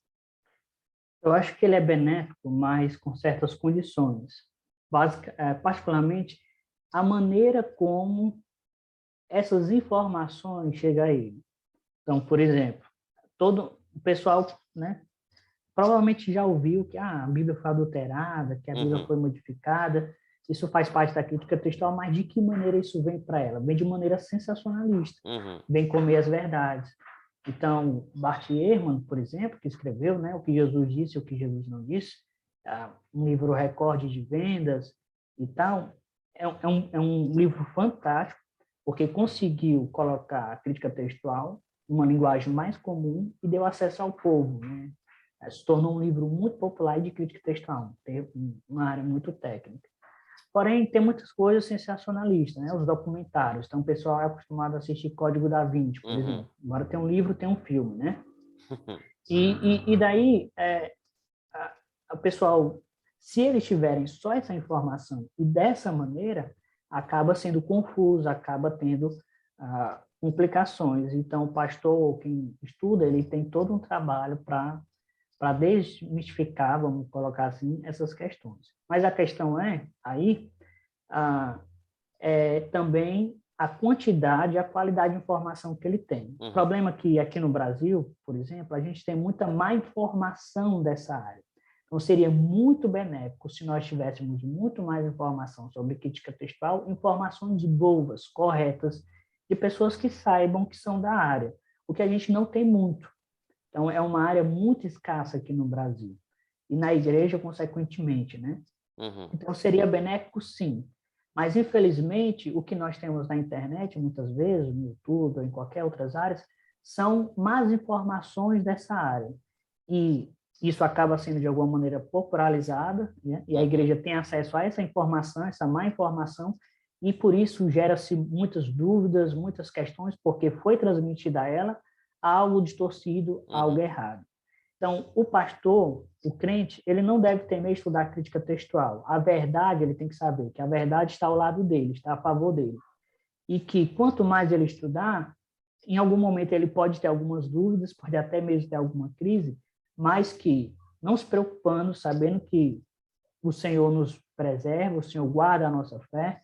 Eu acho que ele é benéfico, mas com certas condições. Particularmente, a maneira como essas informações chegam a ele. Então, por exemplo, todo o pessoal, né, provavelmente já ouviu que a Bíblia foi adulterada, que a Bíblia foi modificada. Isso faz parte da crítica textual, mas de que maneira isso vem para ela? Vem de maneira sensacionalista, vem comer as verdades. Então, Bart Ehrman, por exemplo, que escreveu, né, o que Jesus disse e o que Jesus não disse, um livro recorde de vendas e tal, é um livro fantástico, porque conseguiu colocar a crítica textual numa linguagem mais comum e deu acesso ao povo, né? Se tornou um livro muito popular de crítica textual, tem uma área muito técnica. Porém, tem muitas coisas sensacionalistas, né? Os documentários. Então, o pessoal é acostumado a assistir Código da Vinci, por exemplo. Agora tem um livro, tem um filme, né? E daí, o pessoal, se eles tiverem só essa informação e dessa maneira, acaba sendo confuso, acaba tendo complicações. Então, o pastor, quem estuda, ele tem todo um trabalho para desmistificar, vamos colocar assim, essas questões. Mas a questão aí, também a quantidade e a qualidade de informação que ele tem. O problema é que aqui no Brasil, por exemplo, a gente tem muita má informação dessa área. Então, seria muito benéfico se nós tivéssemos muito mais informação sobre crítica textual, informações boas, corretas, de pessoas que saibam que são da área, o que a gente não tem muito. Então, é uma área muito escassa aqui no Brasil. E na igreja, consequentemente, né? Então, seria benéfico, sim. Mas, infelizmente, o que nós temos na internet, muitas vezes, no YouTube ou em qualquer outras áreas, são más informações dessa área. E isso acaba sendo, de alguma maneira, popularizada, né? E a igreja tem acesso a essa informação, essa má informação, e por isso gera-se muitas dúvidas, muitas questões, porque foi transmitida a ela algo distorcido, algo errado. Então, o pastor, o crente, ele não deve temer estudar a crítica textual. A verdade, ele tem que saber que a verdade está ao lado dele, está a favor dele. E que quanto mais ele estudar, em algum momento ele pode ter algumas dúvidas, pode até mesmo ter alguma crise, mas que, não se preocupando, sabendo que o Senhor nos preserva, o Senhor guarda a nossa fé,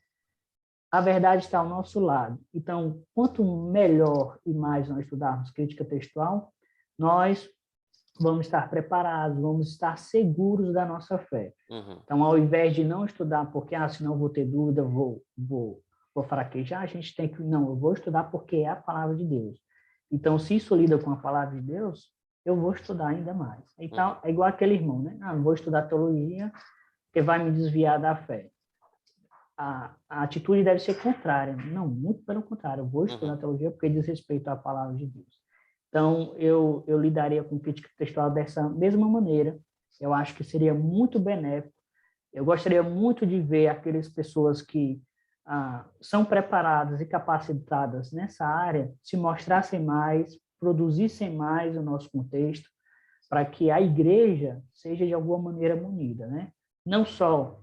a verdade está ao nosso lado. Então, quanto melhor e mais nós estudarmos crítica textual, nós vamos estar preparados, vamos estar seguros da nossa fé. Então, ao invés de não estudar porque, senão vou ter dúvida, vou fraquejar, a gente tem que, não, eu vou estudar porque é a palavra de Deus. Então, se isso lida com a palavra de Deus, eu vou estudar ainda mais. Então, é igual aquele irmão, né? Não vou estudar teologia porque vai me desviar da fé. A atitude deve ser contrária. Não, muito pelo contrário. Eu vou estudar teologia porque diz respeito à palavra de Deus. Então, eu lidaria com crítica textual dessa mesma maneira. Eu acho que seria muito benéfico. Eu gostaria muito de ver aquelas pessoas que são preparadas e capacitadas nessa área se mostrassem mais, produzissem mais no nosso contexto, para que a igreja seja de alguma maneira munida, né? Não só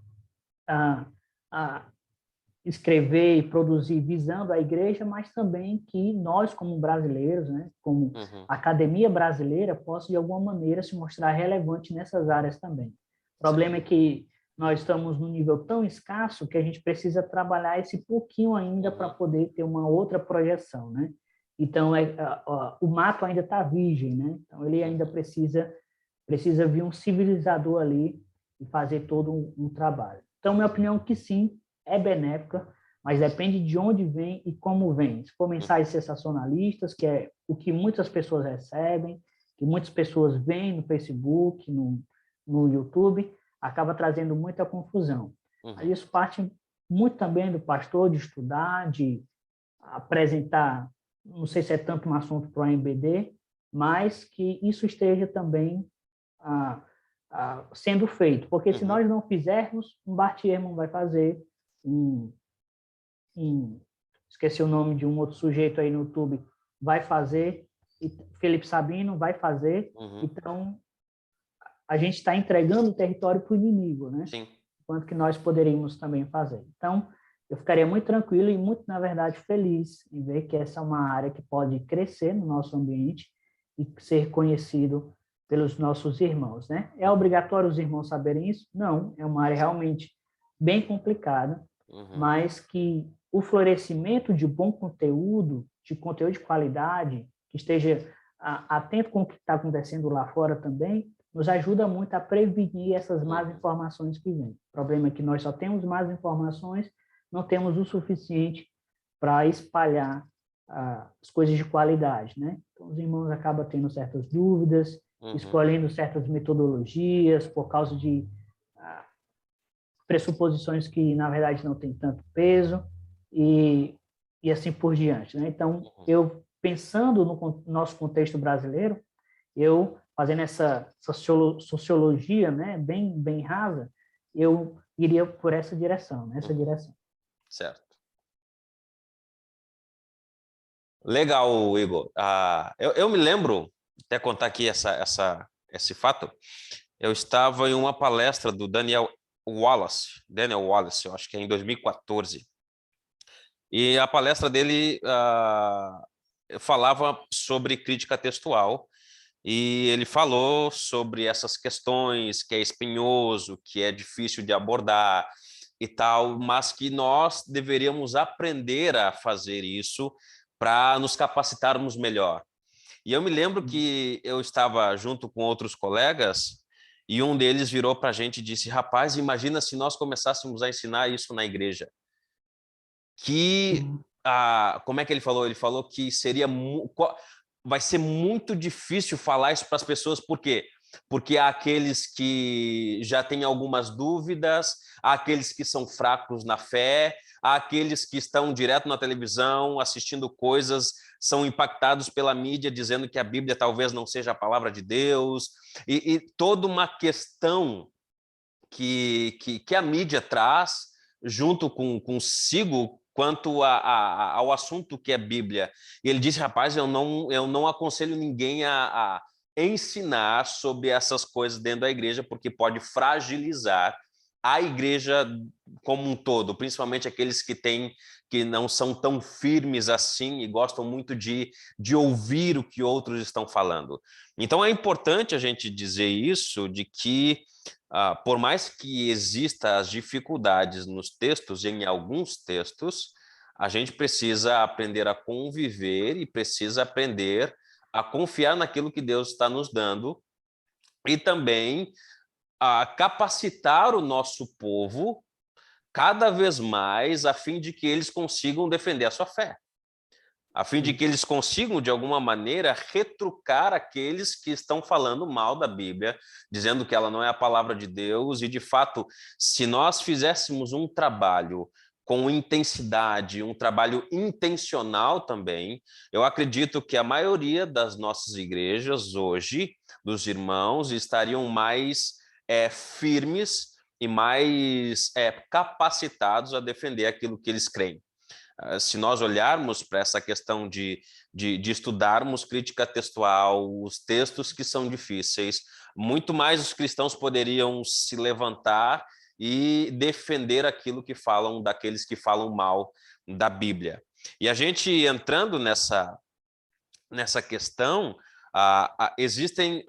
escrever e produzir visando a igreja, mas também que nós, como brasileiros, né, como academia brasileira, possa, de alguma maneira, se mostrar relevante nessas áreas também. O problema é que nós estamos num nível tão escasso que a gente precisa trabalhar esse pouquinho ainda para poder ter uma outra projeção, né? Então, o mato ainda está virgem, né? Então, ele ainda precisa vir um civilizador ali e fazer todo um trabalho. Então, minha opinião é que sim, é benéfica, mas depende de onde vem e como vem. Se for mensagens sensacionalistas, que é o que muitas pessoas recebem, que muitas pessoas veem no Facebook, no YouTube, acaba trazendo muita confusão. Isso parte muito também do pastor, de estudar, de apresentar, não sei se é tanto um assunto para o AMBD, mas que isso esteja também sendo feito. Porque se nós não fizermos, um Bart Ehrman vai fazer, esqueci o nome de um outro sujeito aí no YouTube, vai fazer, e Felipe Sabino vai fazer, então a gente está entregando o território para o inimigo, né? Sim. Quanto que nós poderíamos também fazer. Então, eu ficaria muito tranquilo e muito, na verdade, feliz em ver que essa é uma área que pode crescer no nosso ambiente e ser conhecido pelos nossos irmãos, né? É obrigatório os irmãos saberem isso? Não, é uma área realmente bem complicada, mas que o florescimento de bom conteúdo, de conteúdo de qualidade, que esteja atento com o que está acontecendo lá fora também, nos ajuda muito a prevenir essas más informações que vêm. O problema é que nós só temos más informações, não temos o suficiente para espalhar as coisas de qualidade, né? Então, os irmãos acabam tendo certas dúvidas, escolhendo certas metodologias por causa de pressuposições que, na verdade, não têm tanto peso e assim por diante, né? Então, eu, pensando no nosso contexto brasileiro, eu, fazendo essa sociologia, né, bem rasa, eu iria por essa direção, nessa direção. Certo. Legal, Igor. Eu me lembro, até contar aqui esse fato, eu estava em uma palestra do Daniel Wallace, eu acho que é em 2014, e a palestra dele falava sobre crítica textual, e ele falou sobre essas questões, que é espinhoso, que é difícil de abordar e tal, mas que nós deveríamos aprender a fazer isso para nos capacitarmos melhor. E eu me lembro que eu estava junto com outros colegas e um deles virou para a gente e disse: rapaz, imagina se nós começássemos a ensinar isso na igreja. Como é que ele falou? Ele falou que vai ser muito difícil falar isso para as pessoas, por quê? Porque há aqueles que já têm algumas dúvidas, há aqueles que são fracos na fé, há aqueles que estão direto na televisão assistindo coisas, são impactados pela mídia dizendo que a Bíblia talvez não seja a palavra de Deus, e toda uma questão que a mídia traz junto consigo quanto ao assunto que é Bíblia. E ele disse: rapaz, eu não aconselho ninguém a ensinar sobre essas coisas dentro da igreja, porque pode fragilizar a igreja como um todo, principalmente aqueles que não são tão firmes assim e gostam muito de ouvir o que outros estão falando. Então é importante a gente dizer isso, de que por mais que exista as dificuldades nos textos, em alguns textos, a gente precisa aprender a conviver e precisa aprender a confiar naquilo que Deus está nos dando e também a capacitar o nosso povo cada vez mais a fim de que eles consigam defender a sua fé, a fim de que eles consigam, de alguma maneira, retrucar aqueles que estão falando mal da Bíblia, dizendo que ela não é a palavra de Deus. E, de fato, se nós fizéssemos um trabalho com intensidade, um trabalho intencional também, eu acredito que a maioria das nossas igrejas hoje, dos irmãos, estariam mais firmes e mais capacitados a defender aquilo que eles creem. Se nós olharmos para essa questão de estudarmos crítica textual, os textos que são difíceis, muito mais os cristãos poderiam se levantar e defender aquilo que falam daqueles que falam mal da Bíblia. E a gente entrando nessa questão, existem,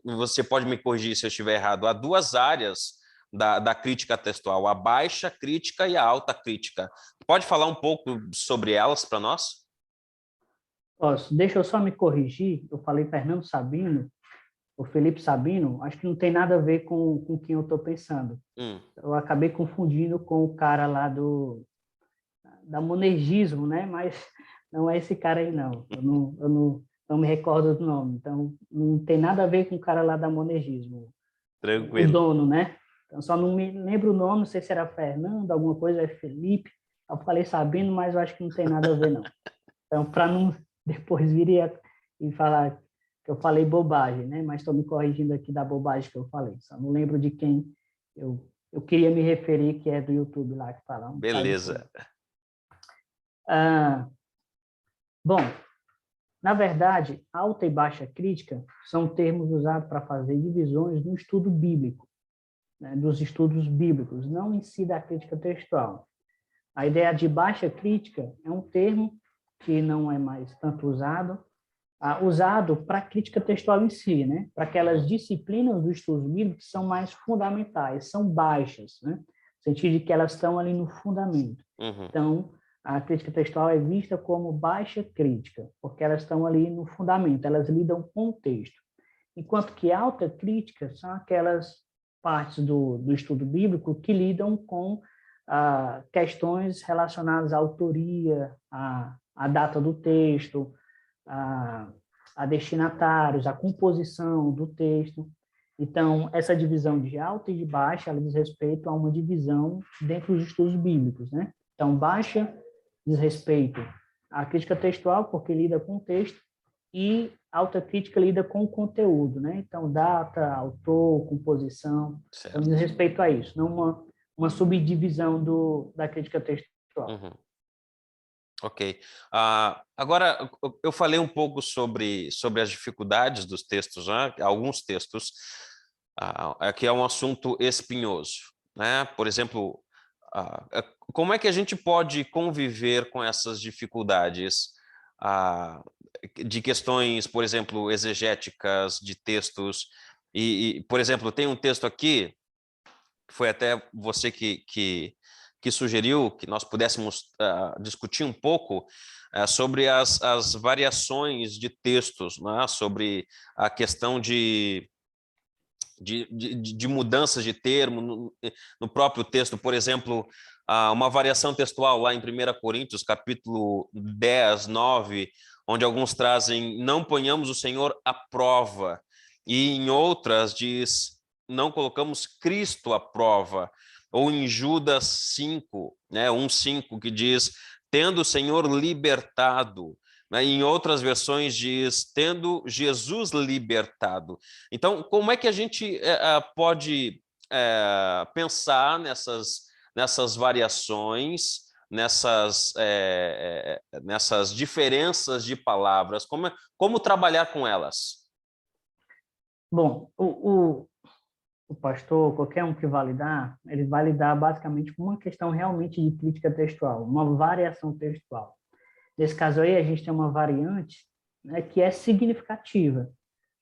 você pode me corrigir se eu estiver errado, há duas áreas da crítica textual, a baixa crítica e a alta crítica. Pode falar um pouco sobre elas para nós? Posso? Deixa eu só me corrigir. Eu falei Fernando Sabino, o Felipe Sabino, acho que não tem nada a ver com quem eu estou pensando. Hum. Eu acabei confundindo com o cara lá da Monergismo, né? Mas não é esse cara aí, não. Eu não me recordo do nome. Então, não tem nada a ver com o cara lá da Monergismo, o Tranquilo. dono, né? Então, só não me lembro o nome, não sei se era Fernando, alguma coisa, é Felipe. Eu falei Sabino, mas eu acho que não tem nada a ver, não. Então, para não depois vir e falar que eu falei bobagem, né? Mas estou me corrigindo aqui da bobagem que eu falei. Só não lembro de quem eu queria me referir, que é do YouTube lá, que fala um bocado de coisa. Beleza. Ah, bom, na verdade, alta e baixa crítica são termos usados para fazer divisões no estudo bíblico, né, dos estudos bíblicos, não em si da crítica textual. A ideia de baixa crítica é um termo que não é mais tanto usado para a crítica textual em si, né? Para aquelas disciplinas do estudo bíblico que são mais fundamentais, são baixas, né? No sentido de que elas estão ali no fundamento. Uhum. Então, a crítica textual é vista como baixa crítica, porque elas estão ali no fundamento, elas lidam com o texto. Enquanto que alta crítica são aquelas partes do estudo bíblico que lidam com questões relacionadas à autoria, à data do texto, a destinatários, a composição do texto. Então, essa divisão de alta e de baixa, ela diz respeito a uma divisão dentro dos estudos bíblicos, né? Então, baixa diz respeito à crítica textual, porque lida com o texto, e alta crítica lida com o conteúdo, né? Então, data, autor, composição, então diz Certo. respeito a isso, não uma subdivisão da crítica textual. Uhum. Ok. Agora, eu falei um pouco sobre as dificuldades dos textos, né? Alguns textos, que é um assunto espinhoso, né? Por exemplo, como é que a gente pode conviver com essas dificuldades de questões, por exemplo, exegéticas de textos? Por exemplo, tem um texto aqui, que foi até você que sugeriu que nós pudéssemos discutir um pouco sobre as variações de textos, né? Sobre a questão de mudanças de termo no próprio texto. Por exemplo, uma variação textual lá em 1 Coríntios, capítulo 10, 9, onde alguns trazem, não ponhamos o Senhor à prova, e em outras diz, não colocamos Cristo à prova, ou em Judas 5, né, 1:5, que diz, tendo o Senhor libertado, né, em outras versões diz, tendo Jesus libertado. Então, como é que a gente pode pensar nessas variações, nessas diferenças de palavras? Como trabalhar com elas? Bom, o pastor, qualquer um que validar, ele vai lidar basicamente com uma questão realmente de crítica textual, uma variação textual. Nesse caso aí, a gente tem uma variante, né, que é significativa,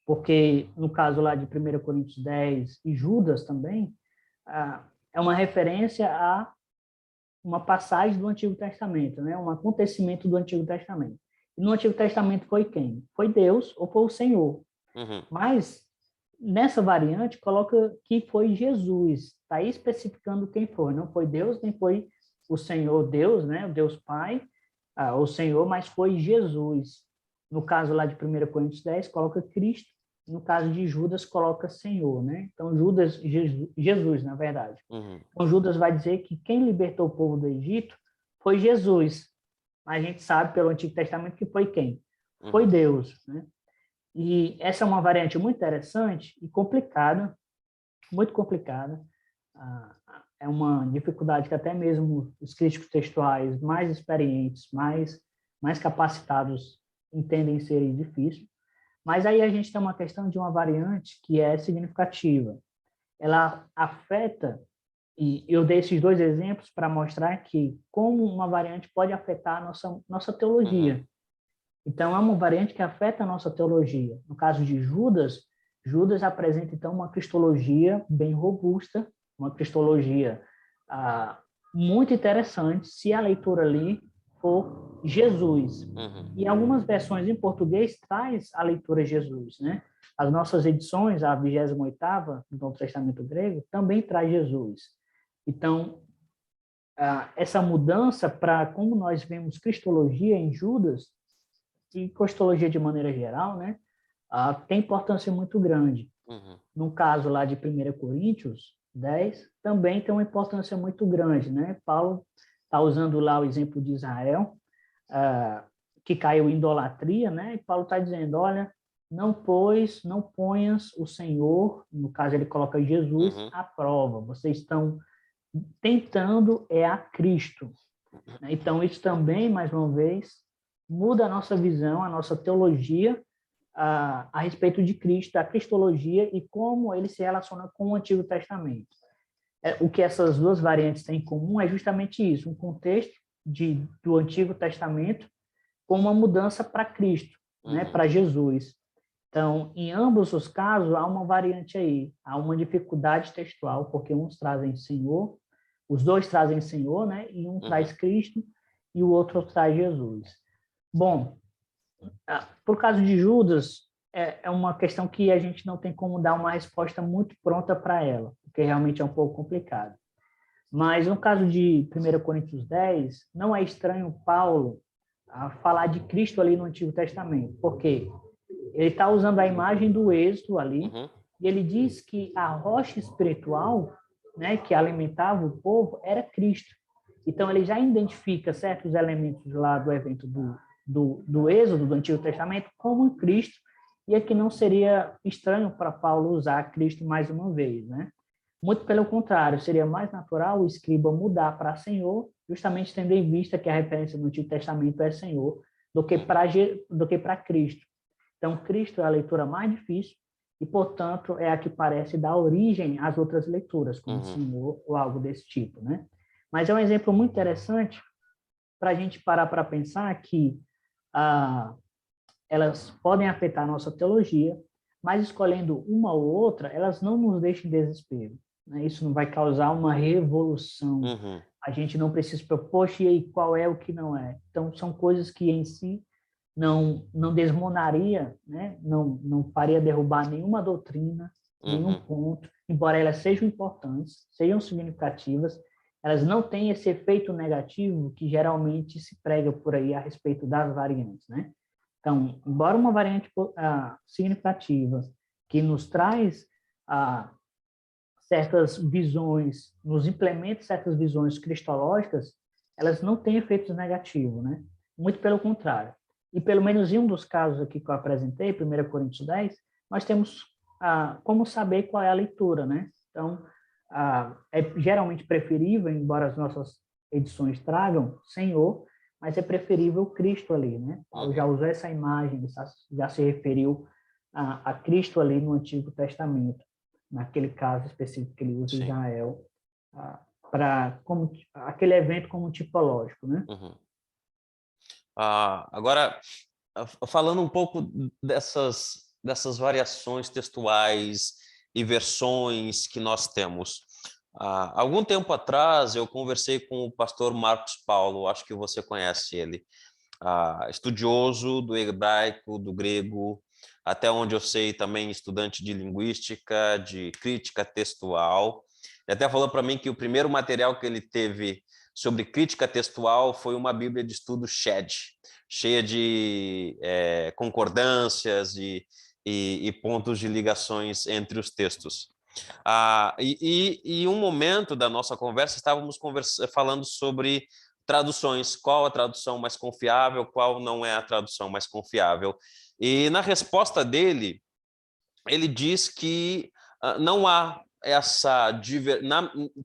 porque no caso lá de 1 Coríntios 10 e Judas também, é uma referência a uma passagem do Antigo Testamento, né, um acontecimento do Antigo Testamento. E no Antigo Testamento foi quem? Foi Deus ou foi o Senhor. Uhum. Mas nessa variante coloca que foi Jesus, está aí especificando quem foi, não foi Deus, nem foi o Senhor Deus, né, o Deus Pai, o Senhor, mas foi Jesus. No caso lá de 1 Coríntios 10, coloca Cristo, no caso de Judas, coloca Senhor, né? Então, Jesus, na verdade. Uhum. Então, Judas vai dizer que quem libertou o povo do Egito foi Jesus. Mas a gente sabe pelo Antigo Testamento que foi quem? Foi Uhum. Deus, né? E essa é uma variante muito interessante e complicada, muito complicada. É uma dificuldade que até mesmo os críticos textuais mais experientes, mais capacitados entendem ser difícil. Mas aí a gente tem uma questão de uma variante que é significativa. Ela afeta, e eu dei esses dois exemplos para mostrar que como uma variante pode afetar a nossa teologia. Uhum. Então, é uma variante que afeta a nossa teologia. No caso de Judas, Judas apresenta, então, uma cristologia bem robusta, uma cristologia muito interessante, se a leitura ali por Jesus. Uhum. E algumas versões em português traz a leitura Jesus, né? As nossas edições, a 28ª do Novo Testamento grego, também traz Jesus. Então, essa mudança para como nós vemos cristologia em Judas e cristologia de maneira geral, né, tem importância muito grande. Uhum. No caso lá de 1 Coríntios 10, também tem uma importância muito grande, né? Paulo está usando lá o exemplo de Israel, que caiu em idolatria, né? E Paulo está dizendo, olha, não ponhas o Senhor, no caso ele coloca Jesus, Uhum. à prova. Vocês estão tentando a Cristo. Então, isso também, mais uma vez, muda a nossa visão, a nossa teologia a respeito de Cristo, da cristologia e como ele se relaciona com o Antigo Testamento. O que essas duas variantes têm em comum é justamente isso, um contexto do Antigo Testamento com uma mudança para Cristo, né, para Jesus. Então, em ambos os casos, há uma variante aí, há uma dificuldade textual, porque uns trazem Senhor, os dois trazem Senhor, né, e um traz Cristo e o outro traz Jesus. Bom, por caso de Judas, é uma questão que a gente não tem como dar uma resposta muito pronta para ela, porque realmente é um pouco complicado. Mas no caso de 1 Coríntios 10, não é estranho Paulo falar de Cristo ali no Antigo Testamento, porque ele está usando a imagem do êxodo ali, e ele diz que a rocha espiritual, né, que alimentava o povo era Cristo. Então ele já identifica certos elementos lá do evento do êxodo do Antigo Testamento como Cristo, e é que não seria estranho para Paulo usar Cristo mais uma vez, né? Muito pelo contrário, seria mais natural o escriba mudar para Senhor, justamente tendo em vista que a referência no Antigo Testamento é Senhor, do que para Cristo. Então, Cristo é a leitura mais difícil e, portanto, é a que parece dar origem às outras leituras, como Senhor ou algo desse tipo, né? Mas é um exemplo muito interessante para a gente parar para pensar que elas podem afetar a nossa teologia, mas escolhendo uma ou outra, elas não nos deixam em desespero. Né? Isso não vai causar uma revolução. A gente não precisa propor, poxa, e aí, qual é o que não é? Então, são coisas que em si não desmonaria, né? não faria derrubar nenhuma doutrina, nenhum ponto, embora elas sejam importantes, sejam significativas, elas não têm esse efeito negativo que geralmente se prega por aí a respeito das variantes, né? Então, embora uma variante significativa que nos traz certas visões, nos implementa certas visões cristológicas, elas não têm efeitos negativos, né? Muito pelo contrário. E pelo menos em um dos casos aqui que eu apresentei, 1 Coríntios 10, nós temos como saber qual é a leitura, né? Então, é geralmente preferível, embora as nossas edições tragam Senhor, mas é preferível Cristo ali, né? Paulo já usou essa imagem, já se referiu a Cristo ali no Antigo Testamento, naquele caso específico que ele usa Israel, para aquele evento como tipológico, né? Agora, falando um pouco dessas variações textuais e versões que nós temos. Algum tempo atrás, eu conversei com o pastor Marcos Paulo, acho que você conhece ele, estudioso do hebraico, do grego, até onde eu sei também estudante de linguística, de crítica textual. Ele até falou para mim que o primeiro material que ele teve sobre crítica textual foi uma Bíblia de estudo Shed, cheia de concordâncias e pontos de ligações entre os textos. Em um momento da nossa conversa, estávamos falando sobre traduções, qual a tradução mais confiável, qual não é a tradução mais confiável. E na resposta dele, ele diz que não há essa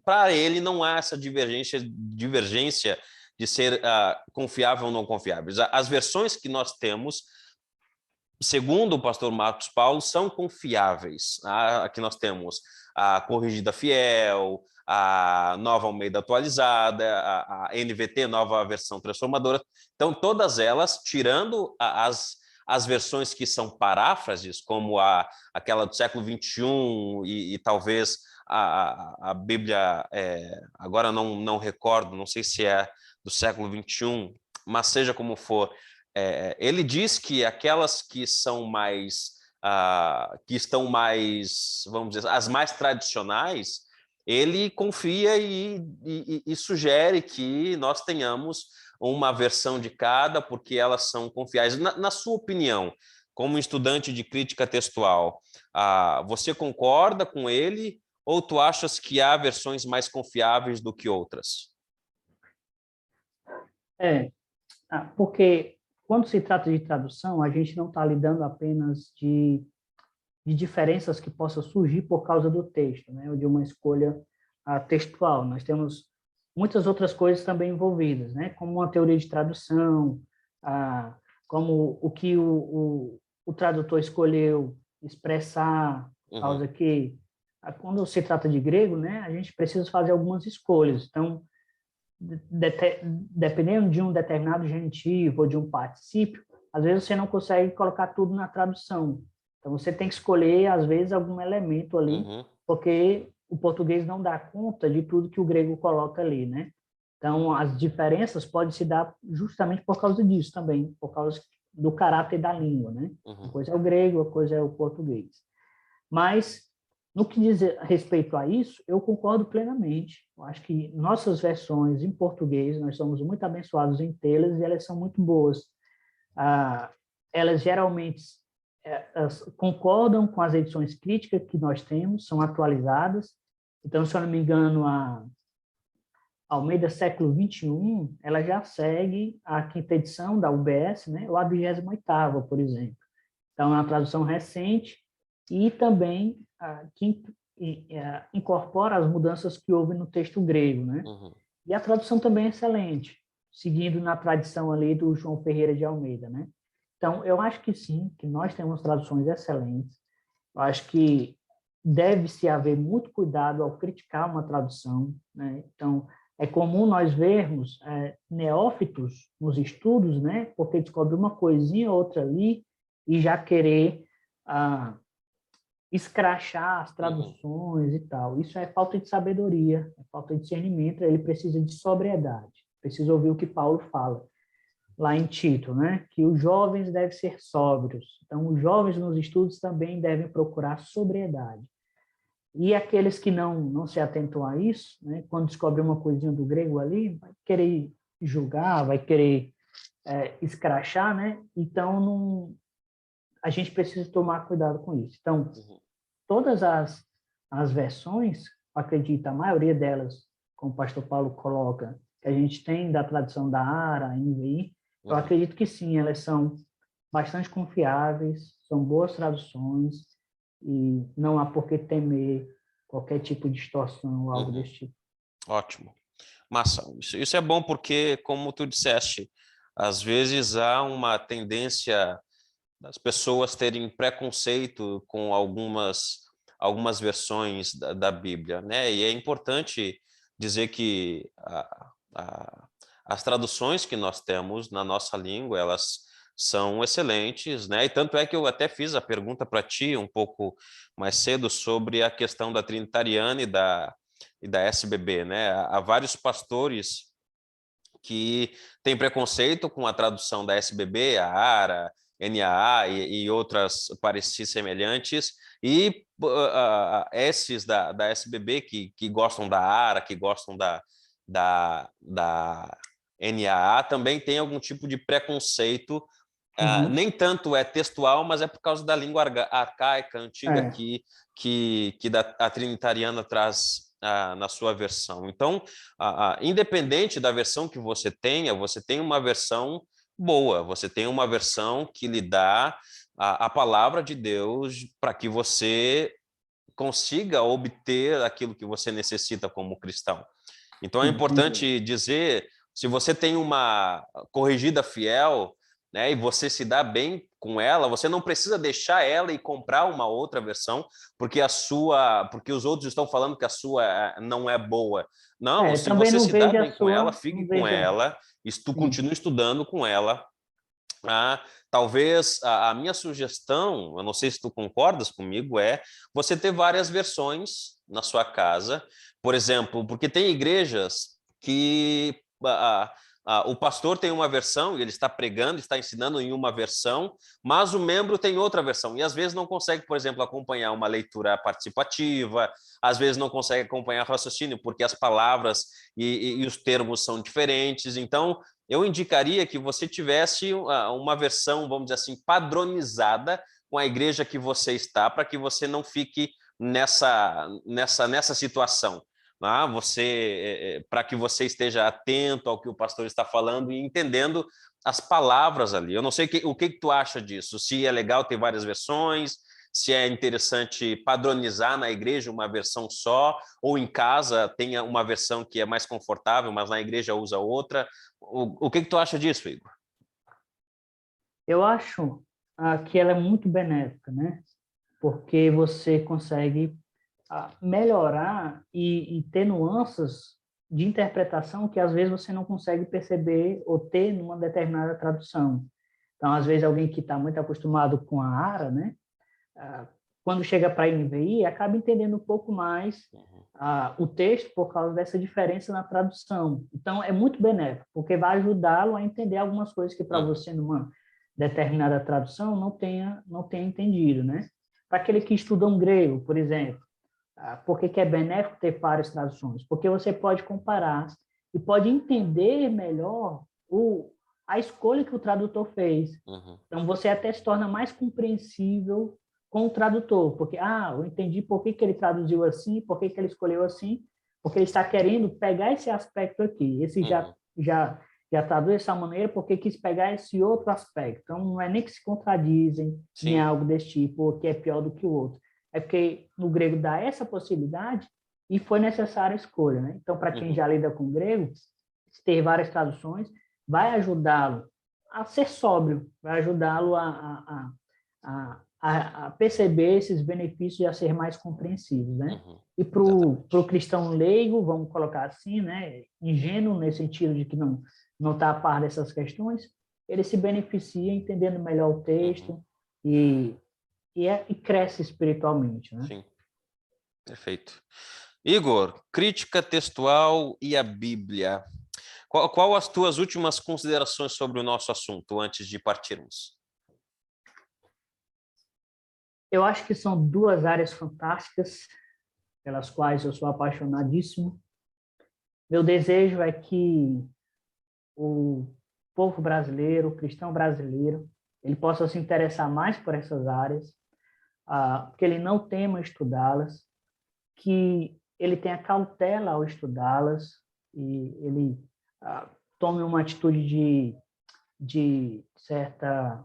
para ele não há essa divergência de ser confiável ou não confiável. As versões que nós temos, segundo o pastor Marcos Paulo, são confiáveis. Aqui nós temos a Corrigida Fiel, a Nova Almeida Atualizada, a NVT, Nova Versão Transformadora. Então, todas elas, tirando as versões que são paráfrases, como aquela do século XXI e talvez a Bíblia, agora não recordo, não sei se é do século XXI, mas seja como for, ele diz que aquelas que são mais, que estão mais, vamos dizer, as mais tradicionais, ele confia e sugere que nós tenhamos uma versão de cada, porque elas são confiáveis. Na sua opinião, como estudante de crítica textual, você concorda com ele ou tu achas que há versões mais confiáveis do que outras? Porque quando se trata de tradução, a gente não está lidando apenas de diferenças que possam surgir por causa do texto, né, ou de uma escolha textual. Nós temos muitas outras coisas também envolvidas, né, como uma teoria de tradução, como o que o tradutor escolheu expressar, por causa que, quando se trata de grego, né, a gente precisa fazer algumas escolhas. Então, dependendo de um determinado genitivo ou de um particípio, às vezes você não consegue colocar tudo na tradução. Então, você tem que escolher, às vezes, algum elemento ali, porque o português não dá conta de tudo que o grego coloca ali, né? Então, as diferenças podem se dar justamente por causa disso também, por causa do caráter da língua, né? Uma coisa é o grego, a coisa é o português. Mas, no que diz respeito a isso, eu concordo plenamente. Eu acho que nossas versões em português, nós somos muito abençoados em tê-las e elas são muito boas. Elas geralmente elas concordam com as edições críticas que nós temos, são atualizadas. Então, se eu não me engano, a Almeida Século XXI, ela já segue a quinta edição da UBS, né, ou a 28ª, por exemplo. Então, é uma tradução recente e também que incorpora as mudanças que houve no texto grego, né? E a tradução também é excelente, seguindo na tradição ali do João Ferreira de Almeida, né? Então, eu acho que sim, que nós temos traduções excelentes. Eu acho que deve-se haver muito cuidado ao criticar uma tradução, né? Então, é comum nós vermos neófitos nos estudos, né? Porque descobre uma coisinha ou outra ali e já querer escrachar as traduções e tal. Isso é falta de sabedoria, é falta de discernimento, ele precisa de sobriedade, precisa ouvir o que Paulo fala lá em Tito, né? Que os jovens devem ser sóbrios. Então, os jovens nos estudos também devem procurar sobriedade. E aqueles que não se atentam a isso, né? Quando descobrem uma coisinha do grego ali, vai querer julgar, vai querer escrachar, né? Então, a gente precisa tomar cuidado com isso. Então, todas as versões, acredito, a maioria delas, como o pastor Paulo coloca, que a gente tem da tradução da ARA, NVI, eu acredito que sim, elas são bastante confiáveis, são boas traduções e não há por que temer qualquer tipo de distorção ou algo desse tipo. Ótimo. Massa. Isso é bom porque, como tu disseste, às vezes há uma tendência das pessoas terem preconceito com algumas versões da Bíblia, né? E é importante dizer que as traduções que nós temos na nossa língua, elas são excelentes, né? E tanto é que eu até fiz a pergunta para ti um pouco mais cedo sobre a questão da Trinitariana e da SBB, né? Há vários pastores que têm preconceito com a tradução da SBB, a ARA, NAA e outras parecidas semelhantes, e esses da SBB que gostam da ARA, que gostam da NAA, também tem algum tipo de preconceito. Nem tanto é textual, mas é por causa da língua arcaica, antiga, que a Trinitariana traz na sua versão. Então, independente da versão que você tenha, você tem uma versão boa, você tem uma versão que lhe dá a palavra de Deus para que você consiga obter aquilo que você necessita como cristão. Então, é importante dizer, se você tem uma corrigida fiel, né, e você se dá bem com ela, você não precisa deixar ela e comprar uma outra versão porque os outros estão falando que a sua não é boa. Não, se Também você não se dá veja bem a com ela, sua, fique não com veja. ela, continue estudando com ela. Talvez a minha sugestão, eu não sei se tu concordas comigo, é você ter várias versões na sua casa, por exemplo, porque tem igrejas que o pastor tem uma versão, e ele está pregando, está ensinando em uma versão, mas o membro tem outra versão. E às vezes não consegue, por exemplo, acompanhar uma leitura participativa, às vezes não consegue acompanhar raciocínio, porque as palavras e os termos são diferentes. Então, eu indicaria que você tivesse uma versão, vamos dizer assim, padronizada com a igreja que você está, para que você não fique nessa situação. Para que você esteja atento ao que o pastor está falando e entendendo as palavras ali. Eu não sei o que tu acha disso, se é legal ter várias versões, se é interessante padronizar na igreja uma versão só, ou em casa tenha uma versão que é mais confortável, mas na igreja usa outra. O que tu acha disso, Igor? Eu acho que ela é muito benéfica, né? Porque você consegue melhorar e ter nuances de interpretação que às vezes você não consegue perceber ou ter numa determinada tradução. Então, às vezes, alguém que está muito acostumado com a ARA, né? Quando chega para a NVI, acaba entendendo um pouco mais o texto por causa dessa diferença na tradução. Então, é muito benéfico, porque vai ajudá-lo a entender algumas coisas que para você, numa determinada tradução, não tenha entendido, né? Para aquele que estuda um grego, por exemplo, por que é benéfico ter várias traduções? Porque você pode comparar e pode entender melhor a escolha que o tradutor fez. Então, você até se torna mais compreensível com o tradutor, porque, eu entendi por que ele traduziu assim, por que ele escolheu assim, porque ele está querendo pegar esse aspecto aqui. Esse já traduz dessa maneira porque quis pegar esse outro aspecto. Então, não é nem que se contradizem, nem algo desse tipo, ou que é pior do que o outro. É porque no grego dá essa possibilidade e foi necessária a escolha, né? Então, para quem já lida com grego, ter várias traduções vai ajudá-lo a ser sóbrio, vai ajudá-lo a perceber esses benefícios e a ser mais compreensível, né? E para o cristão leigo, vamos colocar assim, né, ingênuo nesse sentido de que não está a par dessas questões, ele se beneficia entendendo melhor o texto e cresce espiritualmente, né? Sim, perfeito. Igor, crítica textual e a Bíblia. Qual as tuas últimas considerações sobre o nosso assunto antes de partirmos? Eu acho que são duas áreas fantásticas, pelas quais eu sou apaixonadíssimo. Meu desejo é que o povo brasileiro, o cristão brasileiro, ele possa se interessar mais por essas áreas, que ele não tema estudá-las, que ele tenha cautela ao estudá-las e ele tome uma atitude de certa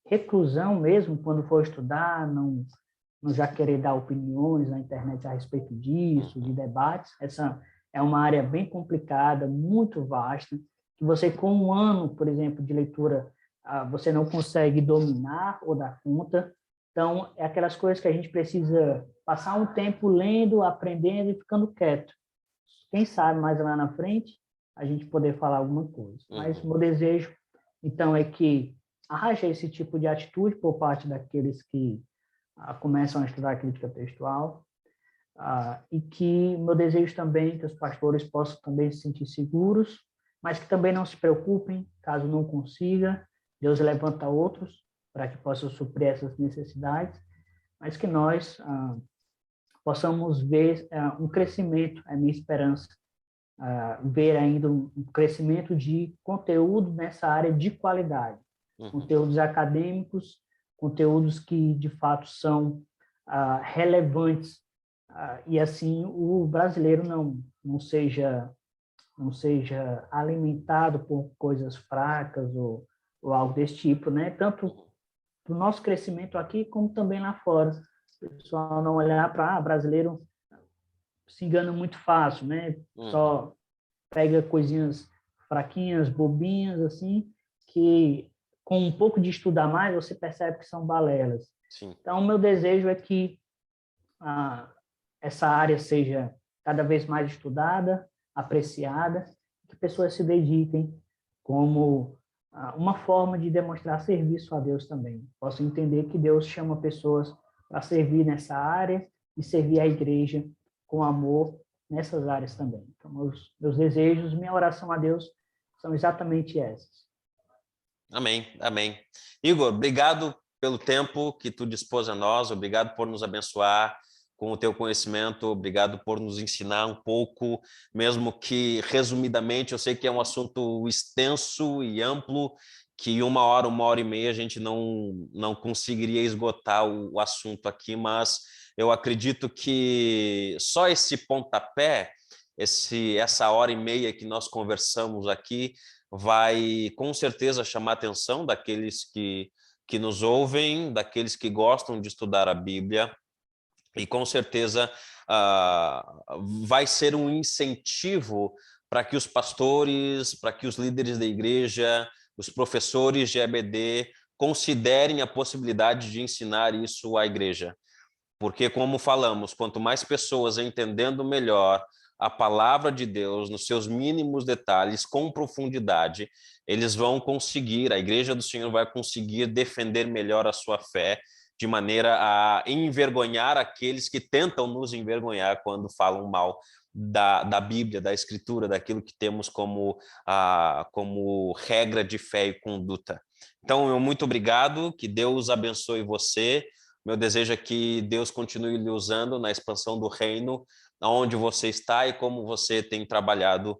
reclusão mesmo quando for estudar, não já querer dar opiniões na internet a respeito disso, de debates. Essa é uma área bem complicada, muito vasta, que você, com um ano, por exemplo, de leitura, você não consegue dominar ou dar conta. Então, é aquelas coisas que a gente precisa passar um tempo lendo, aprendendo e ficando quieto. Quem sabe mais lá na frente a gente poder falar alguma coisa. Mas o meu desejo, então, é que haja esse tipo de atitude por parte daqueles que começam a estudar a crítica textual, e que meu desejo também é que os pastores possam também se sentir seguros, mas que também não se preocupem, caso não consiga, Deus levanta outros para que possam suprir essas necessidades, mas que nós possamos ver um crescimento, é minha esperança, ver ainda um crescimento de conteúdo nessa área de qualidade, conteúdos acadêmicos, conteúdos que de fato são relevantes, e assim o brasileiro não seja alimentado por coisas fracas ou algo desse tipo, né? Tanto para o nosso crescimento aqui como também lá fora. O pessoal não olhar para brasileiro se engana muito fácil, né? Só pega coisinhas fraquinhas, bobinhas, assim, que com um pouco de estudar mais, você percebe que são balelas. Sim. Então, o meu desejo é que essa área seja cada vez mais estudada, apreciada, que pessoas se dediquem como uma forma de demonstrar serviço a Deus também. Posso entender que Deus chama pessoas para servir nessa área e servir a igreja com amor nessas áreas também. Então, meus desejos, minha oração a Deus são exatamente essas. Amém, amém. Igor, obrigado pelo tempo que tu dispôs a nós, obrigado por nos abençoar com o teu conhecimento, obrigado por nos ensinar um pouco, mesmo que resumidamente, eu sei que é um assunto extenso e amplo, que uma hora e meia a gente não conseguiria esgotar o assunto aqui, mas eu acredito que só esse pontapé, essa hora e meia que nós conversamos aqui, vai com certeza chamar a atenção daqueles que nos ouvem, daqueles que gostam de estudar a Bíblia, e com certeza vai ser um incentivo para que os pastores, para que os líderes da igreja, os professores de EBD considerem a possibilidade de ensinar isso à igreja. Porque, como falamos, quanto mais pessoas entendendo melhor a palavra de Deus nos seus mínimos detalhes, com profundidade, eles vão conseguir, a Igreja do Senhor vai conseguir defender melhor a sua fé, de maneira a envergonhar aqueles que tentam nos envergonhar quando falam mal da Bíblia, da Escritura, daquilo que temos como regra de fé e conduta. Então, muito obrigado, que Deus abençoe você. Meu desejo é que Deus continue lhe usando na expansão do reino, onde você está e como você tem trabalhado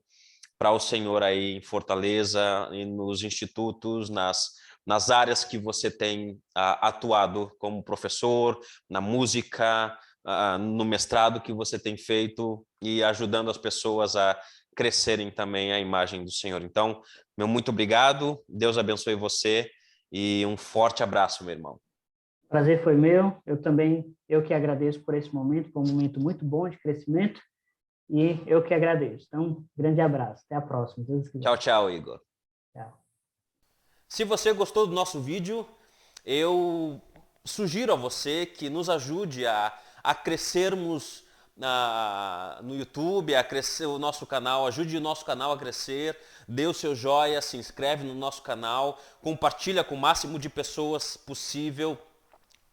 para o Senhor aí em Fortaleza, e nos institutos, nas áreas que você tem atuado como professor, na música, no mestrado que você tem feito e ajudando as pessoas a crescerem também à imagem do Senhor. Então, meu muito obrigado, Deus abençoe você e um forte abraço, meu irmão. O prazer foi meu, eu que agradeço por esse momento, foi um momento muito bom de crescimento, e eu que agradeço. Então, grande abraço, até a próxima. Tchau, tchau, Igor. Tchau. Se você gostou do nosso vídeo, eu sugiro a você que nos ajude a crescermos no YouTube, a crescer o nosso canal, ajude o nosso canal a crescer, dê o seu joia, se inscreve no nosso canal, compartilha com o máximo de pessoas possível.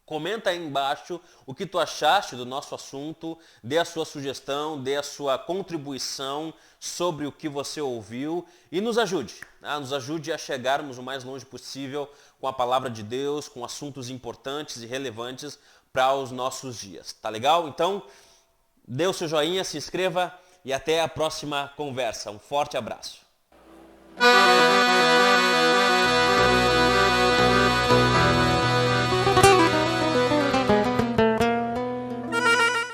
Comenta aí embaixo o que tu achaste do nosso assunto, dê a sua sugestão, dê a sua contribuição sobre o que você ouviu e nos ajude a chegarmos o mais longe possível com a palavra de Deus, com assuntos importantes e relevantes para os nossos dias. Tá legal? Então, dê o seu joinha, se inscreva e até a próxima conversa. Um forte abraço.